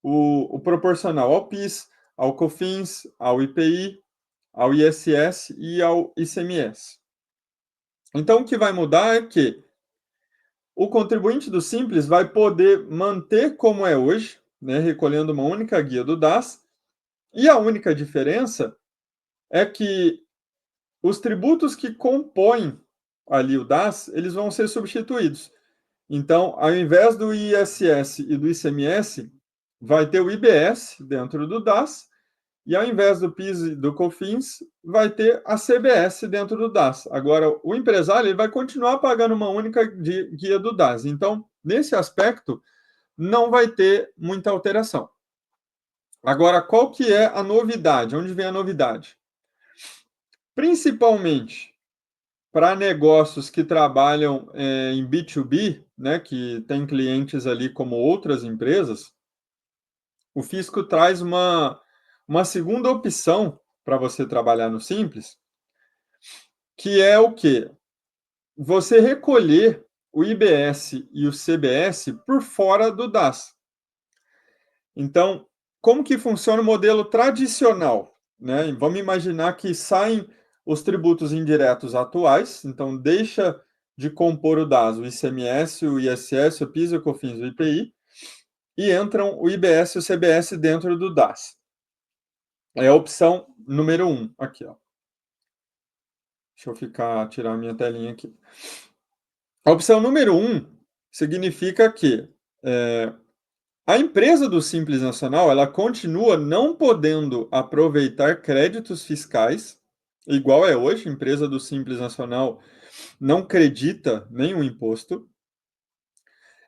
o proporcional ao PIS, ao COFINS, ao IPI, ao ISS e ao ICMS. Então, o que vai mudar é que o contribuinte do Simples vai poder manter como é hoje, né, recolhendo uma única guia do DAS, e a única diferença é que os tributos que compõem ali o DAS, eles vão ser substituídos. Então, ao invés do ISS e do ICMS, vai ter o IBS dentro do DAS, e ao invés do PIS e do COFINS, vai ter a CBS dentro do DAS. Agora, o empresário ele vai continuar pagando uma única guia do DAS. Então, nesse aspecto, não vai ter muita alteração. Agora, qual que é a novidade? Onde vem a novidade? Principalmente para negócios que trabalham em B2B, né, que tem clientes ali como outras empresas, o fisco traz uma segunda opção para você trabalhar no Simples, que é o quê? Você recolher o IBS e o CBS por fora do DAS. Então, como que funciona o modelo tradicional? Né? Vamos imaginar que saem os tributos indiretos atuais, então deixa de compor o DAS, o ICMS, o ISS, o PIS, o COFINS, o IPI, e entram o IBS e o CBS dentro do DAS. É a opção número 1, aqui, ó. Deixa eu tirar a minha telinha aqui. A opção número 1 significa que a empresa do Simples Nacional, ela continua não podendo aproveitar créditos fiscais, igual é hoje, a empresa do Simples Nacional não credita nenhum imposto.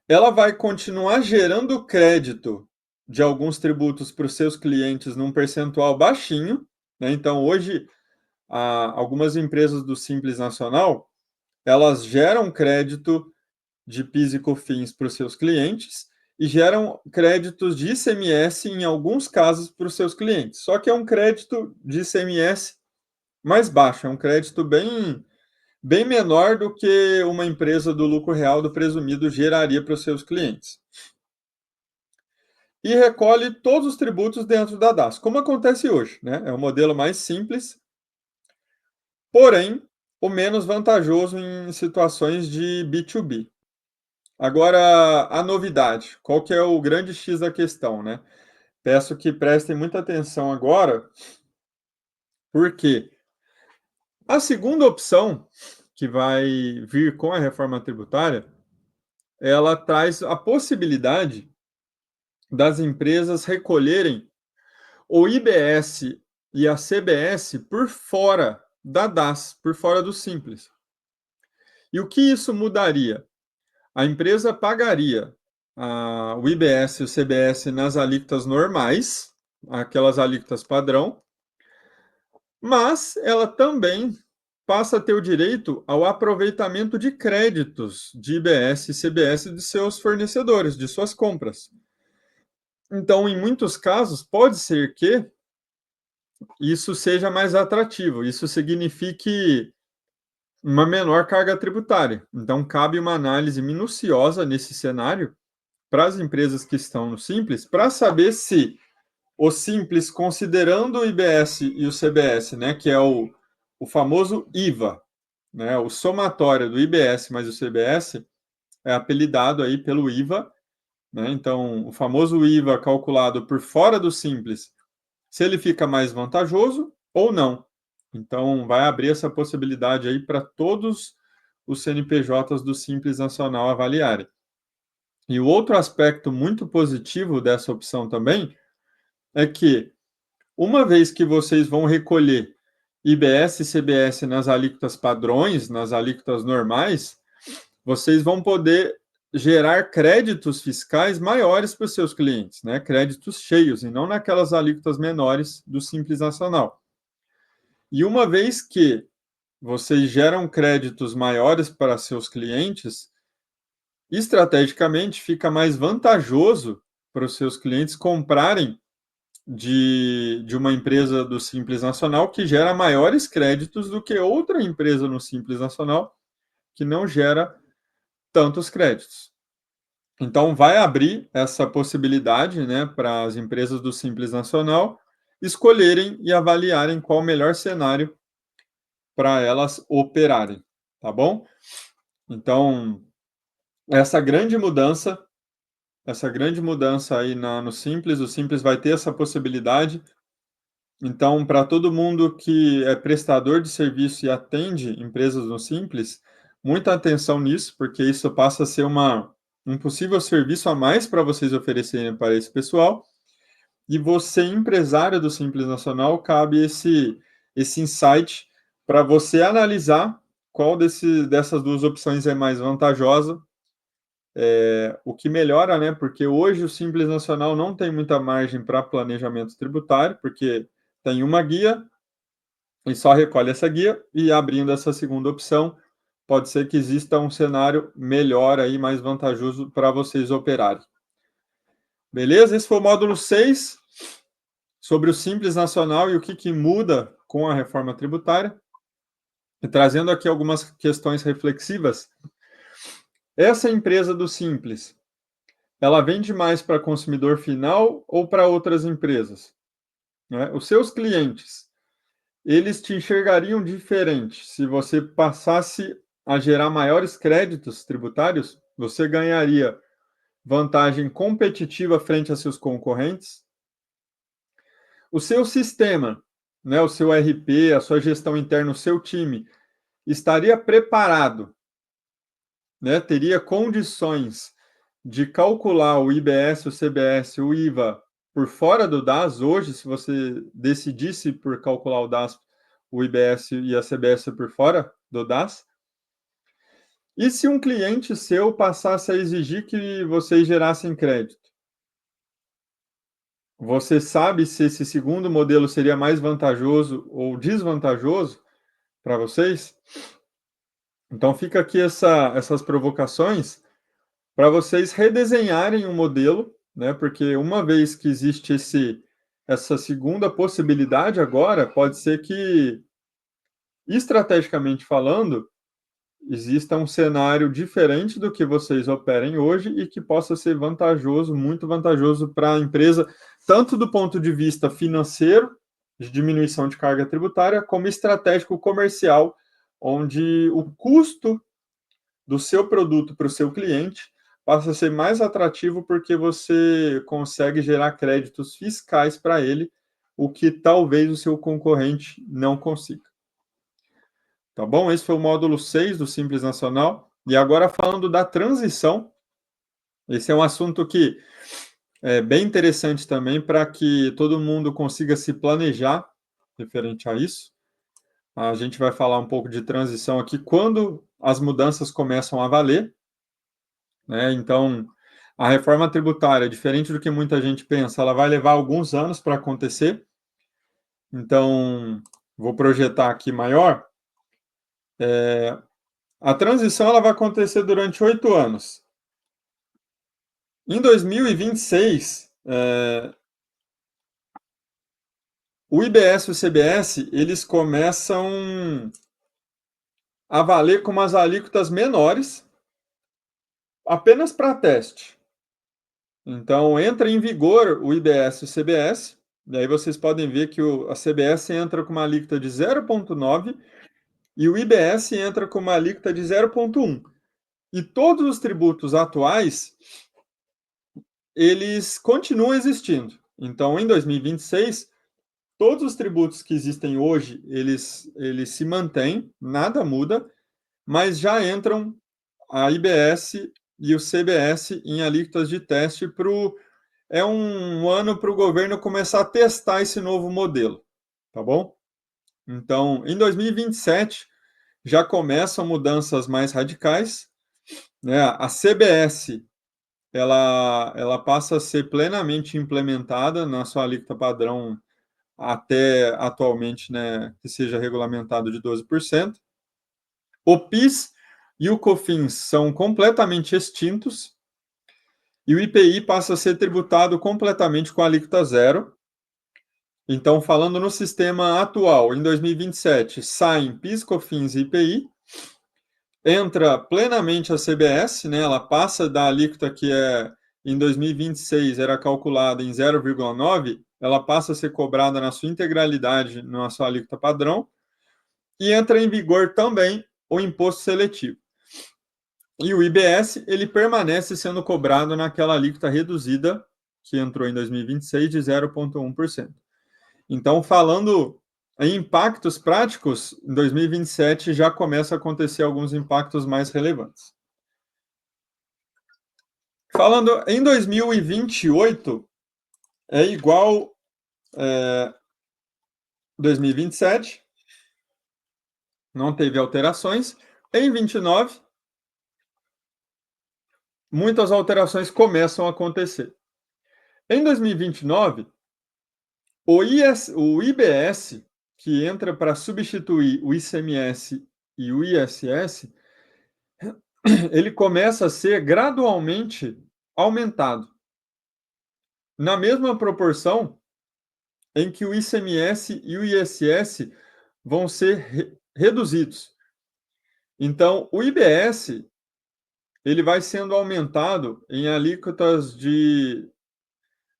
Ela vai continuar gerando crédito de alguns tributos para os seus clientes num percentual baixinho, né? Então, hoje, algumas empresas do Simples Nacional, elas geram crédito de PIS e COFINS para os seus clientes e geram créditos de ICMS em alguns casos para os seus clientes. Só que é um crédito de ICMS mais baixo, é um crédito bem menor do que uma empresa do lucro real do presumido geraria para os seus clientes. E recolhe todos os tributos dentro da DAS, como acontece hoje, né? É um modelo mais simples, porém o menos vantajoso em situações de B2B. Agora, a novidade, qual que é o grande X da questão, né? Peço que prestem muita atenção agora, porque a segunda opção que vai vir com a reforma tributária, ela traz a possibilidade das empresas recolherem o IBS e a CBS por fora da DAS, por fora do Simples. E o que isso mudaria? A empresa pagaria o IBS e o CBS nas alíquotas normais, aquelas alíquotas padrão, mas ela também passa a ter o direito ao aproveitamento de créditos de IBS e CBS de seus fornecedores, de suas compras. Então, em muitos casos, pode ser que isso seja mais atrativo, isso signifique uma menor carga tributária. Então, cabe uma análise minuciosa nesse cenário para as empresas que estão no Simples, para saber se o Simples, considerando o IBS e o CBS, né, que é o famoso IVA, né, o somatório do IBS mais o CBS, é apelidado aí pelo IVA, né, então o famoso IVA calculado por fora do Simples, se ele fica mais vantajoso ou não. Então, vai abrir essa possibilidade aí para todos os CNPJs do Simples Nacional avaliarem. E o outro aspecto muito positivo dessa opção também é que Uma vez que vocês vão recolher IBS e CBS nas alíquotas padrões, nas alíquotas normais, vocês vão poder gerar créditos fiscais maiores para os seus clientes, né? Créditos cheios, e não naquelas alíquotas menores do Simples Nacional. E uma vez que vocês geram créditos maiores para seus clientes, estrategicamente fica mais vantajoso para os seus clientes comprarem de uma empresa do Simples Nacional que gera maiores créditos do que outra empresa no Simples Nacional que não gera tantos créditos. Então, vai abrir essa possibilidade, né, para as empresas do Simples Nacional escolherem e avaliarem qual o melhor cenário para elas operarem, tá bom? Então, essa grande mudança aí no Simples, o Simples vai ter essa possibilidade. Então, para todo mundo que é prestador de serviço e atende empresas no Simples, muita atenção nisso, porque isso passa a ser um possível serviço a mais para vocês oferecerem para esse pessoal. E você, empresário do Simples Nacional, cabe esse insight para você analisar qual dessas duas opções é mais vantajosa, o que melhora, né? Porque hoje o Simples Nacional não tem muita margem para planejamento tributário, porque tem uma guia e só recolhe essa guia, e abrindo essa segunda opção, pode ser que exista um cenário melhor aí, mais vantajoso para vocês operarem. Beleza? Esse foi o módulo 6 sobre o Simples Nacional e o que muda com a reforma tributária. E trazendo aqui algumas questões reflexivas. Essa empresa do Simples, ela vende mais para consumidor final ou para outras empresas? Né? Os seus clientes, eles te enxergariam diferente se você passasse a gerar maiores créditos tributários? Você ganharia vantagem competitiva frente a seus concorrentes? O seu sistema, né, o seu RP, a sua gestão interna, o seu time, estaria preparado, né, teria condições de calcular o IBS, o CBS, o IVA por fora do DAS hoje, se você decidisse por calcular o DAS, o IBS e a CBS por fora do DAS? E se um cliente seu passasse a exigir que vocês gerassem crédito? Você sabe se esse segundo modelo seria mais vantajoso ou desvantajoso para vocês? Então fica aqui essas provocações para vocês redesenharem o modelo, né? Porque uma vez que existe essa segunda possibilidade agora, pode ser que, estrategicamente falando, exista um cenário diferente do que vocês operem hoje e que possa ser vantajoso, muito vantajoso para a empresa, tanto do ponto de vista financeiro, de diminuição de carga tributária, como estratégico comercial, onde o custo do seu produto para o seu cliente passa a ser mais atrativo porque você consegue gerar créditos fiscais para ele, o que talvez o seu concorrente não consiga. Tá bom? Esse foi o módulo 6 do Simples Nacional. E agora falando da transição, esse é um assunto que é bem interessante também para que todo mundo consiga se planejar referente a isso. A gente vai falar um pouco de transição aqui quando as mudanças começam a valer, né? Então, a reforma tributária, diferente do que muita gente pensa, ela vai levar alguns anos para acontecer. Então, vou projetar aqui maior. A transição ela vai acontecer durante 8 anos. Em 2026, o IBS e o CBS, eles começam a valer com umas alíquotas menores, apenas para teste. Então, entra em vigor o IBS e o CBS, e aí vocês podem ver que a CBS entra com uma alíquota de 0,9 e o IBS entra com uma alíquota de 0,1. E todos os tributos atuais, eles continuam existindo. Então, em 2026, todos os tributos que existem hoje, eles se mantêm, nada muda, mas já entram a IBS e o CBS em alíquotas de teste para o é um ano para o governo começar a testar esse novo modelo, tá bom? Então, em 2027, já começam mudanças mais radicais, né? A CBS, ela passa a ser plenamente implementada na sua alíquota padrão até atualmente, né, que seja regulamentado de 12%. O PIS e o COFINS são completamente extintos e o IPI passa a ser tributado completamente com alíquota zero. Então, falando no sistema atual, em 2027, saem PIS, COFINS e IPI, entra plenamente a CBS, né? Ela passa da alíquota que em 2026 era calculada em 0,9, ela passa a ser cobrada na sua integralidade na sua alíquota padrão, e entra em vigor também o imposto seletivo. E o IBS, ele permanece sendo cobrado naquela alíquota reduzida que entrou em 2026 de 0,1%. Então, falando em impactos práticos, em 2027 já começa a acontecer alguns impactos mais relevantes. Falando em 2028, é igual 2027, não teve alterações. Em 29, muitas alterações começam a acontecer. Em 2029, o IBS, que entra para substituir o ICMS e o ISS, ele começa a ser gradualmente aumentado, na mesma proporção em que o ICMS e o ISS vão ser reduzidos. Então, o IBS ele vai sendo aumentado em alíquotas de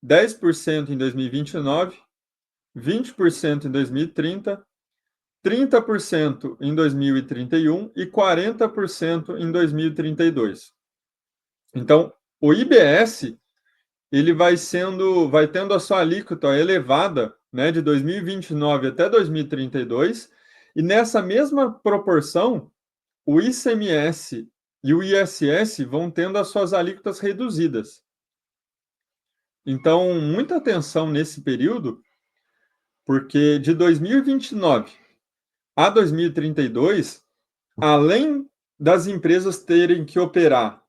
10% em 2029, 20% em 2030, 30% em 2031 e 40% em 2032. Então, o IBS ele vai tendo a sua alíquota elevada, né, de 2029 até 2032, e nessa mesma proporção, o ICMS e o ISS vão tendo as suas alíquotas reduzidas. Então, muita atenção nesse período, porque de 2029 a 2032, além das empresas terem que operar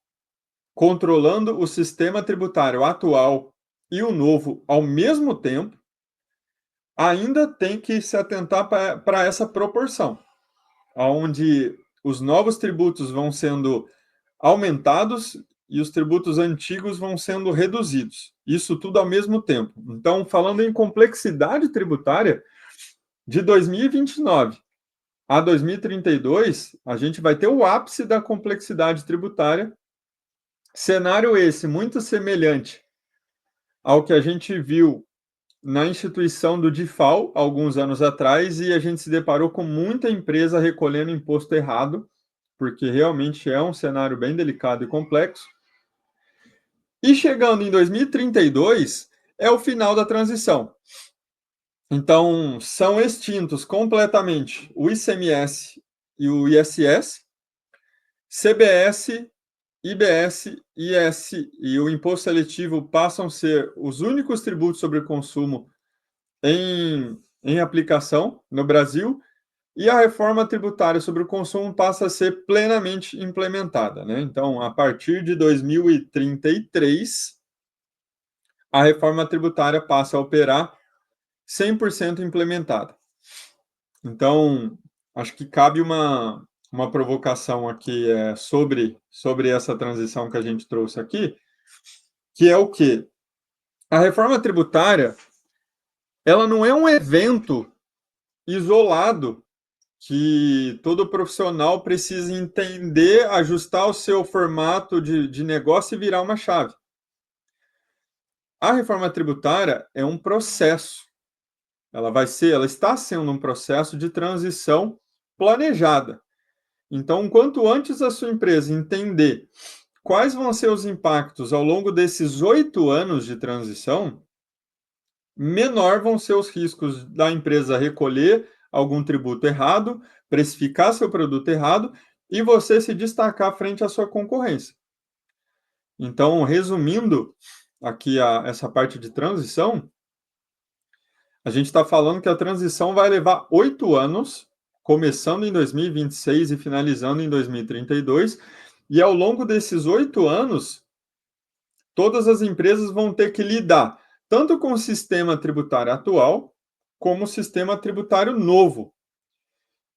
controlando o sistema tributário atual e o novo ao mesmo tempo, ainda tem que se atentar para essa proporção, onde os novos tributos vão sendo aumentados e os tributos antigos vão sendo reduzidos. Isso tudo ao mesmo tempo. Então, falando em complexidade tributária, de 2029 a 2032, a gente vai ter o ápice da complexidade tributária. Cenário esse muito semelhante ao que a gente viu na instituição do DIFAL alguns anos atrás, e a gente se deparou com muita empresa recolhendo imposto errado, porque realmente é um cenário bem delicado e complexo. E chegando em 2032, é o final da transição. Então, são extintos completamente o ICMS e o ISS, CBS, IBS, IS e o imposto seletivo passam a ser os únicos tributos sobre o consumo em aplicação no Brasil, e a reforma tributária sobre o consumo passa a ser plenamente implementada, né? Então, a partir de 2033, a reforma tributária passa a operar 100% implementada. Então, acho que cabe uma provocação aqui sobre essa transição que a gente trouxe aqui, que é o quê? A reforma tributária, ela não é um evento isolado que todo profissional precisa entender, ajustar o seu formato de negócio e virar uma chave. A reforma tributária é um processo. Ela está sendo um processo de transição planejada. Então, quanto antes a sua empresa entender quais vão ser os impactos ao longo desses 8 anos de transição, menor vão ser os riscos da empresa recolher algum tributo errado, precificar seu produto errado e você se destacar frente à sua concorrência. Então, resumindo, aqui essa parte de transição, a gente está falando que a transição vai levar 8 anos, começando em 2026 e finalizando em 2032, e ao longo desses 8 anos, todas as empresas vão ter que lidar tanto com o sistema tributário atual, como o sistema tributário novo.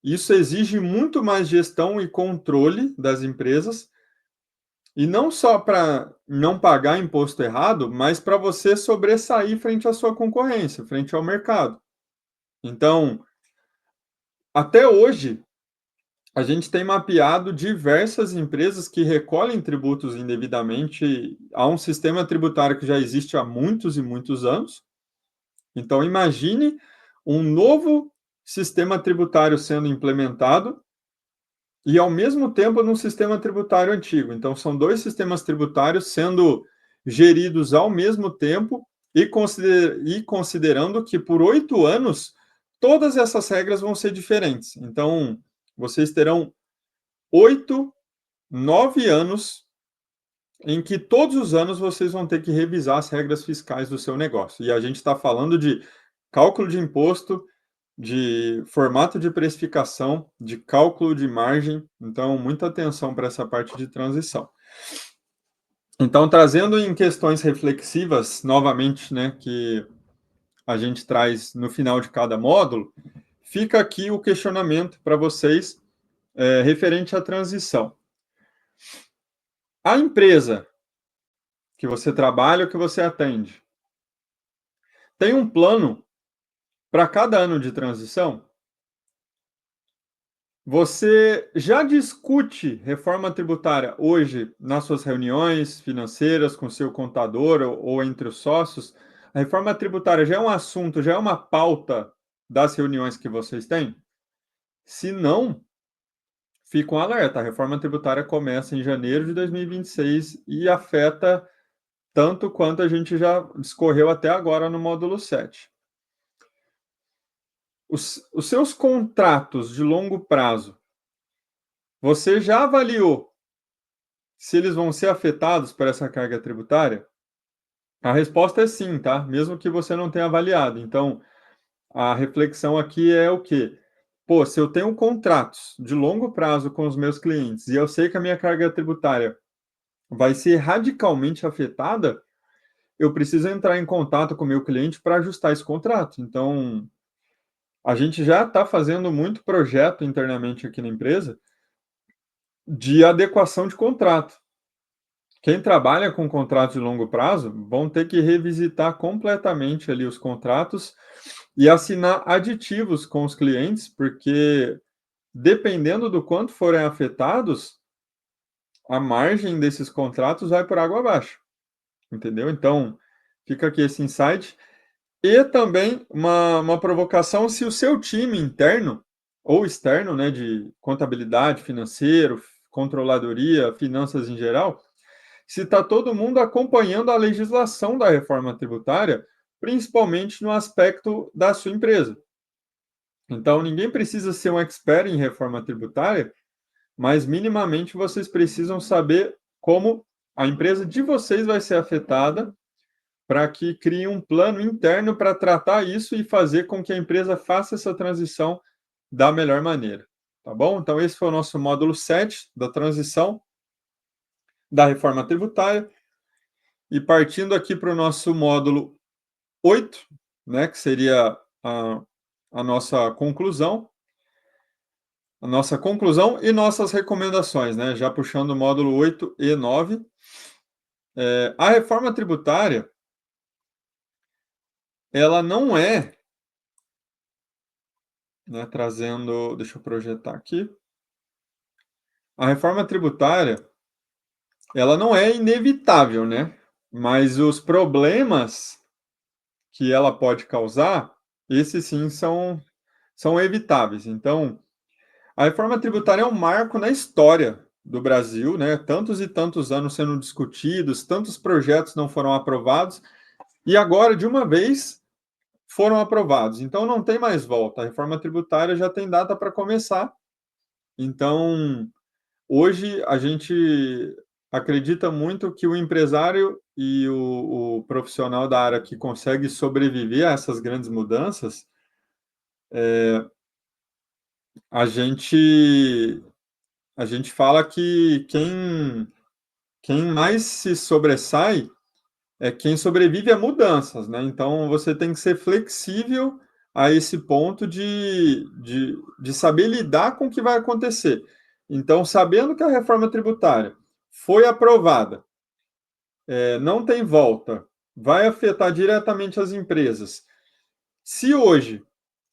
Isso exige muito mais gestão e controle das empresas, e não só para não pagar imposto errado, mas para você sobressair frente à sua concorrência, frente ao mercado. Então, até hoje, a gente tem mapeado diversas empresas que recolhem tributos indevidamente a um sistema tributário que já existe há muitos e muitos anos. Então, imagine um novo sistema tributário sendo implementado e, ao mesmo tempo, num sistema tributário antigo. Então, são dois sistemas tributários sendo geridos ao mesmo tempo e considerando que, por 8 anos, todas essas regras vão ser diferentes. Então, vocês terão 8, 9 anos em que todos os anos vocês vão ter que revisar as regras fiscais do seu negócio. E a gente está falando de cálculo de imposto, de formato de precificação, de cálculo de margem. Então, muita atenção para essa parte de transição. Então, trazendo em questões reflexivas, novamente, né, que a gente traz no final de cada módulo, fica aqui o questionamento para vocês referente à transição. A empresa que você trabalha ou que você atende tem um plano para cada ano de transição? Você já discute reforma tributária hoje nas suas reuniões financeiras com seu contador ou entre os sócios? A reforma tributária já é um assunto, já é uma pauta das reuniões que vocês têm? Se não, fica um alerta. A reforma tributária começa em janeiro de 2026 e afeta tanto quanto a gente já discorreu até agora no módulo 7. Os seus contratos de longo prazo, você já avaliou se eles vão ser afetados por essa carga tributária? A resposta é sim, tá? Mesmo que você não tenha avaliado. Então, a reflexão aqui é o quê? Pô, se eu tenho contratos de longo prazo com os meus clientes e eu sei que a minha carga tributária vai ser radicalmente afetada, eu preciso entrar em contato com o meu cliente para ajustar esse contrato. Então, a gente já está fazendo muito projeto internamente aqui na empresa de adequação de contrato. Quem trabalha com contratos de longo prazo vão ter que revisitar completamente ali os contratos e assinar aditivos com os clientes, porque dependendo do quanto forem afetados, a margem desses contratos vai por água abaixo, entendeu? Então, fica aqui esse insight. E também uma provocação: se o seu time interno ou externo, né, de contabilidade, financeiro, controladoria, finanças em geral, se está todo mundo acompanhando a legislação da reforma tributária, principalmente no aspecto da sua empresa. Então, ninguém precisa ser um expert em reforma tributária, mas minimamente vocês precisam saber como a empresa de vocês vai ser afetada, para que crie um plano interno para tratar isso e fazer com que a empresa faça essa transição da melhor maneira. Tá bom? Então, esse foi o nosso módulo 7 da transição da reforma tributária. E partindo aqui para o nosso módulo 8, né, que seria a nossa conclusão. A nossa conclusão e nossas recomendações, né? Já puxando o módulo 8 e 9. A reforma tributária, ela não é, né, trazendo, deixa eu projetar aqui. A reforma tributária, ela não é inevitável, né? Mas os problemas que ela pode causar, esses sim são evitáveis. Então, a reforma tributária é um marco na história do Brasil, né? Tantos e tantos anos sendo discutidos, tantos projetos não foram aprovados, e agora, de uma vez, foram aprovados. Então, não tem mais volta. A reforma tributária já tem data para começar. Então, hoje, a gente acredita muito que o empresário e o profissional da área que consegue sobreviver a essas grandes mudanças, a gente a gente fala que quem mais se sobressai é quem sobrevive a mudanças, né? Então você tem que ser flexível a esse ponto de saber lidar com o que vai acontecer. Então, sabendo que a reforma tributária foi aprovada, não tem volta, vai afetar diretamente as empresas. Se hoje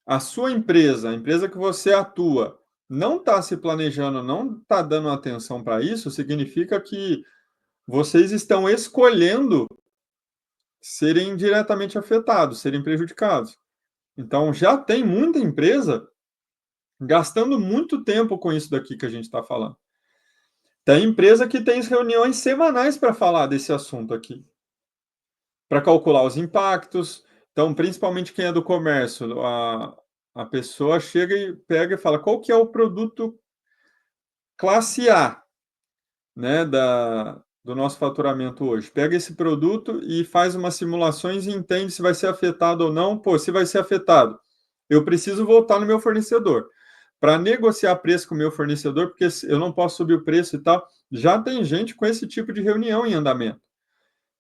a sua empresa, a empresa que você atua, não está se planejando, não está dando atenção para isso, significa que vocês estão escolhendo serem diretamente afetados, serem prejudicados. Então, já tem muita empresa gastando muito tempo com isso daqui que a gente está falando. Tem empresa que tem reuniões semanais para falar desse assunto aqui, para calcular os impactos. Então, principalmente quem é do comércio, a pessoa chega e pega e fala qual que é o produto classe A, né, do nosso faturamento hoje. Pega esse produto e faz umas simulações e entende se vai ser afetado ou não. Pô, se vai ser afetado, eu preciso voltar no meu fornecedor para negociar preço com o meu fornecedor, porque eu não posso subir o preço e tal. Já tem gente com esse tipo de reunião em andamento,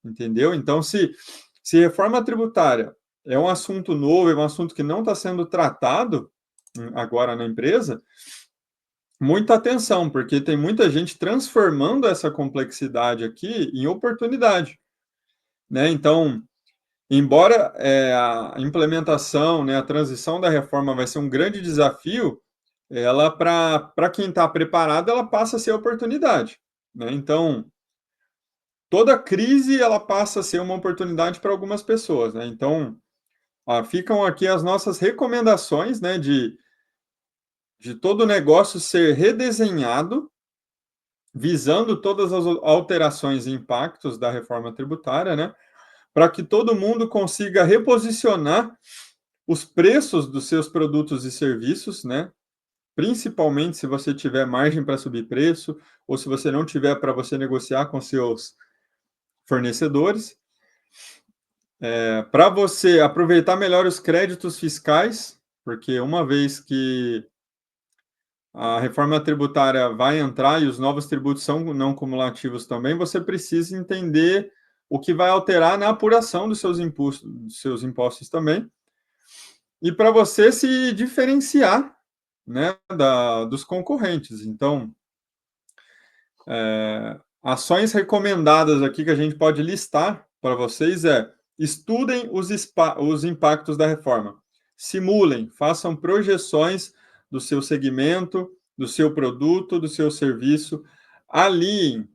entendeu? Então, se reforma tributária é um assunto novo, é um assunto que não está sendo tratado agora na empresa, muita atenção, porque tem muita gente transformando essa complexidade aqui em oportunidade, né? Então, embora a implementação, né, a transição da reforma vai ser um grande desafio, ela, para quem está preparado, ela passa a ser oportunidade, né? Então, toda crise, ela passa a ser uma oportunidade para algumas pessoas, né? Então, ficam aqui as nossas recomendações, né, de todo o negócio ser redesenhado, visando todas as alterações e impactos da reforma tributária, né, para que todo mundo consiga reposicionar os preços dos seus produtos e serviços, né, principalmente se você tiver margem para subir preço ou se você não tiver para você negociar com seus fornecedores, para você aproveitar melhor os créditos fiscais, porque uma vez que a reforma tributária vai entrar e os novos tributos são não cumulativos também, você precisa entender o que vai alterar na apuração dos seus impostos também, e para você se diferenciar, né, dos concorrentes. Então, ações recomendadas aqui que a gente pode listar para vocês estudem os impactos da reforma, simulem, façam projeções do seu segmento, do seu produto, do seu serviço, aliem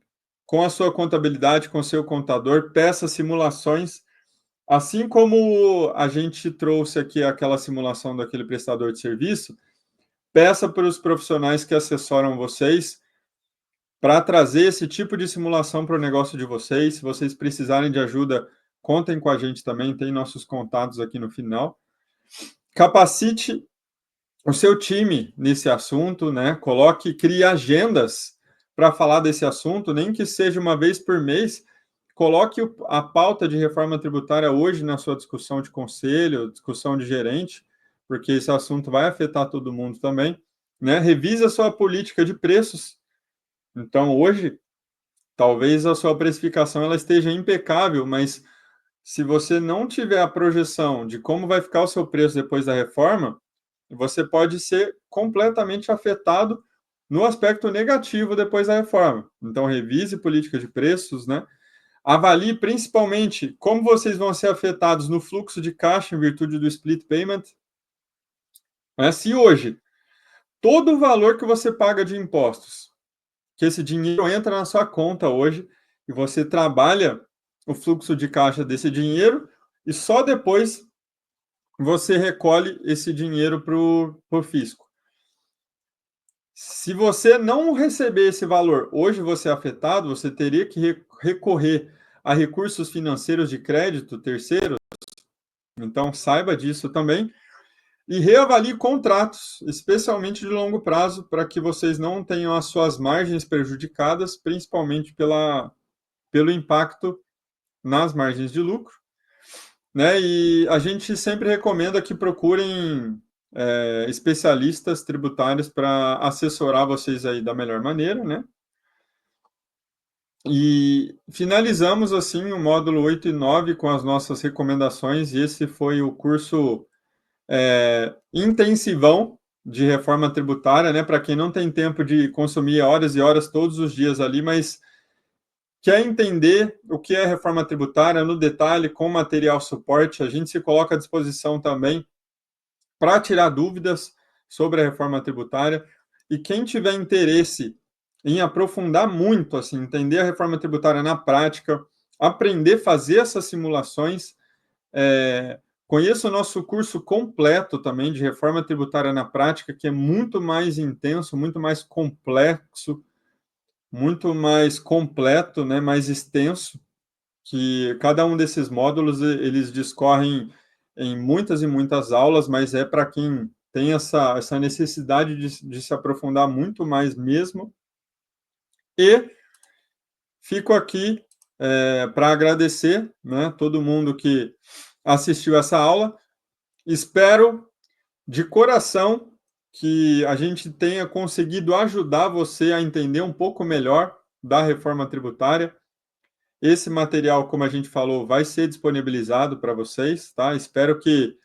com a sua contabilidade, com o seu contador, peça simulações, assim como a gente trouxe aqui aquela simulação daquele prestador de serviço, peça para os profissionais que assessoram vocês para trazer esse tipo de simulação para o negócio de vocês. Se vocês precisarem de ajuda, contem com a gente também, tem nossos contatos aqui no final. Capacite o seu time nesse assunto, né? Crie agendas para falar desse assunto, nem que seja uma vez por mês. Coloque a pauta de reforma tributária hoje na sua discussão de conselho, discussão de gerente, porque esse assunto vai afetar todo mundo também, né? Revise a sua política de preços. Então, hoje, talvez a sua precificação ela esteja impecável, mas se você não tiver a projeção de como vai ficar o seu preço depois da reforma, você pode ser completamente afetado no aspecto negativo depois da reforma. Então, revise política de preços, né? Avalie principalmente como vocês vão ser afetados no fluxo de caixa em virtude do split payment. Se hoje todo o valor que você paga de impostos, que esse dinheiro entra na sua conta hoje e você trabalha o fluxo de caixa desse dinheiro e só depois você recolhe esse dinheiro para o fisco. Se você não receber esse valor, hoje você é afetado, você teria que recorrer a recursos financeiros de crédito terceiros, então saiba disso também. E reavalie contratos, especialmente de longo prazo, para que vocês não tenham as suas margens prejudicadas, principalmente pelo impacto nas margens de lucro, né? E a gente sempre recomenda que procurem especialistas tributários para assessorar vocês aí da melhor maneira, né? E finalizamos assim o módulo 8 e 9 com as nossas recomendações, e esse foi o curso intensivão de reforma tributária, né? Para quem não tem tempo de consumir horas e horas todos os dias ali, mas quer entender o que é reforma tributária no detalhe, com material suporte, a gente se coloca à disposição também para tirar dúvidas sobre a reforma tributária. E quem tiver interesse em aprofundar muito, assim, entender a reforma tributária na prática, aprender a fazer essas simulações, conheça o nosso curso completo também de reforma tributária na prática, que é muito mais intenso, muito mais complexo, muito mais completo, né, mais extenso, que cada um desses módulos eles discorrem em muitas e muitas aulas, mas é para quem tem essa necessidade de se aprofundar muito mais mesmo. E fico aqui para agradecer, né, todo mundo que assistiu essa aula. Espero de coração que a gente tenha conseguido ajudar você a entender um pouco melhor da reforma tributária. Esse material, como a gente falou, vai ser disponibilizado para vocês, tá? Espero que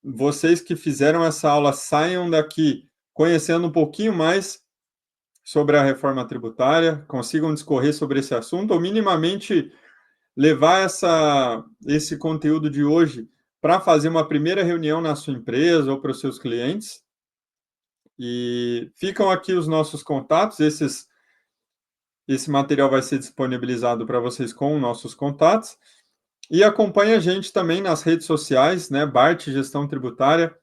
vocês que fizeram essa aula saiam daqui conhecendo um pouquinho mais sobre a reforma tributária, consigam discorrer sobre esse assunto, ou minimamente levar esse conteúdo de hoje para fazer uma primeira reunião na sua empresa ou para os seus clientes. E ficam aqui os nossos contatos, esse material vai ser disponibilizado para vocês com nossos contatos. E acompanhe a gente também nas redes sociais, né? Bart Gestão Tributária,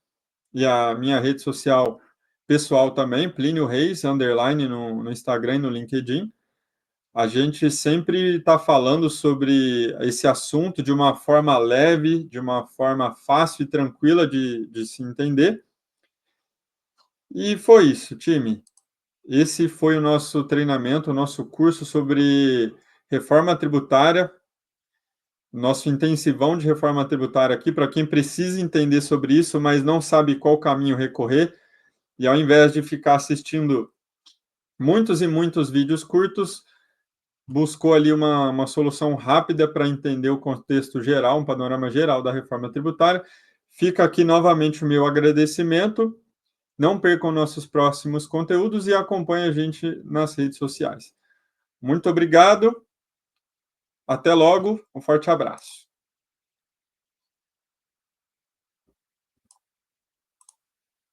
e a minha rede social pessoal também, Plínio Reis, underline no Instagram e no LinkedIn. A gente sempre está falando sobre esse assunto de uma forma leve, de uma forma fácil e tranquila de se entender. E foi isso, time. Esse foi o nosso treinamento, o nosso curso sobre reforma tributária, nosso intensivão de reforma tributária aqui, para quem precisa entender sobre isso, mas não sabe qual caminho recorrer, e ao invés de ficar assistindo muitos e muitos vídeos curtos, buscou ali uma solução rápida para entender o contexto geral, um panorama geral da reforma tributária. Fica aqui novamente o meu agradecimento. Não percam nossos próximos conteúdos e acompanhe a gente nas redes sociais. Muito obrigado. Até logo. Um forte abraço.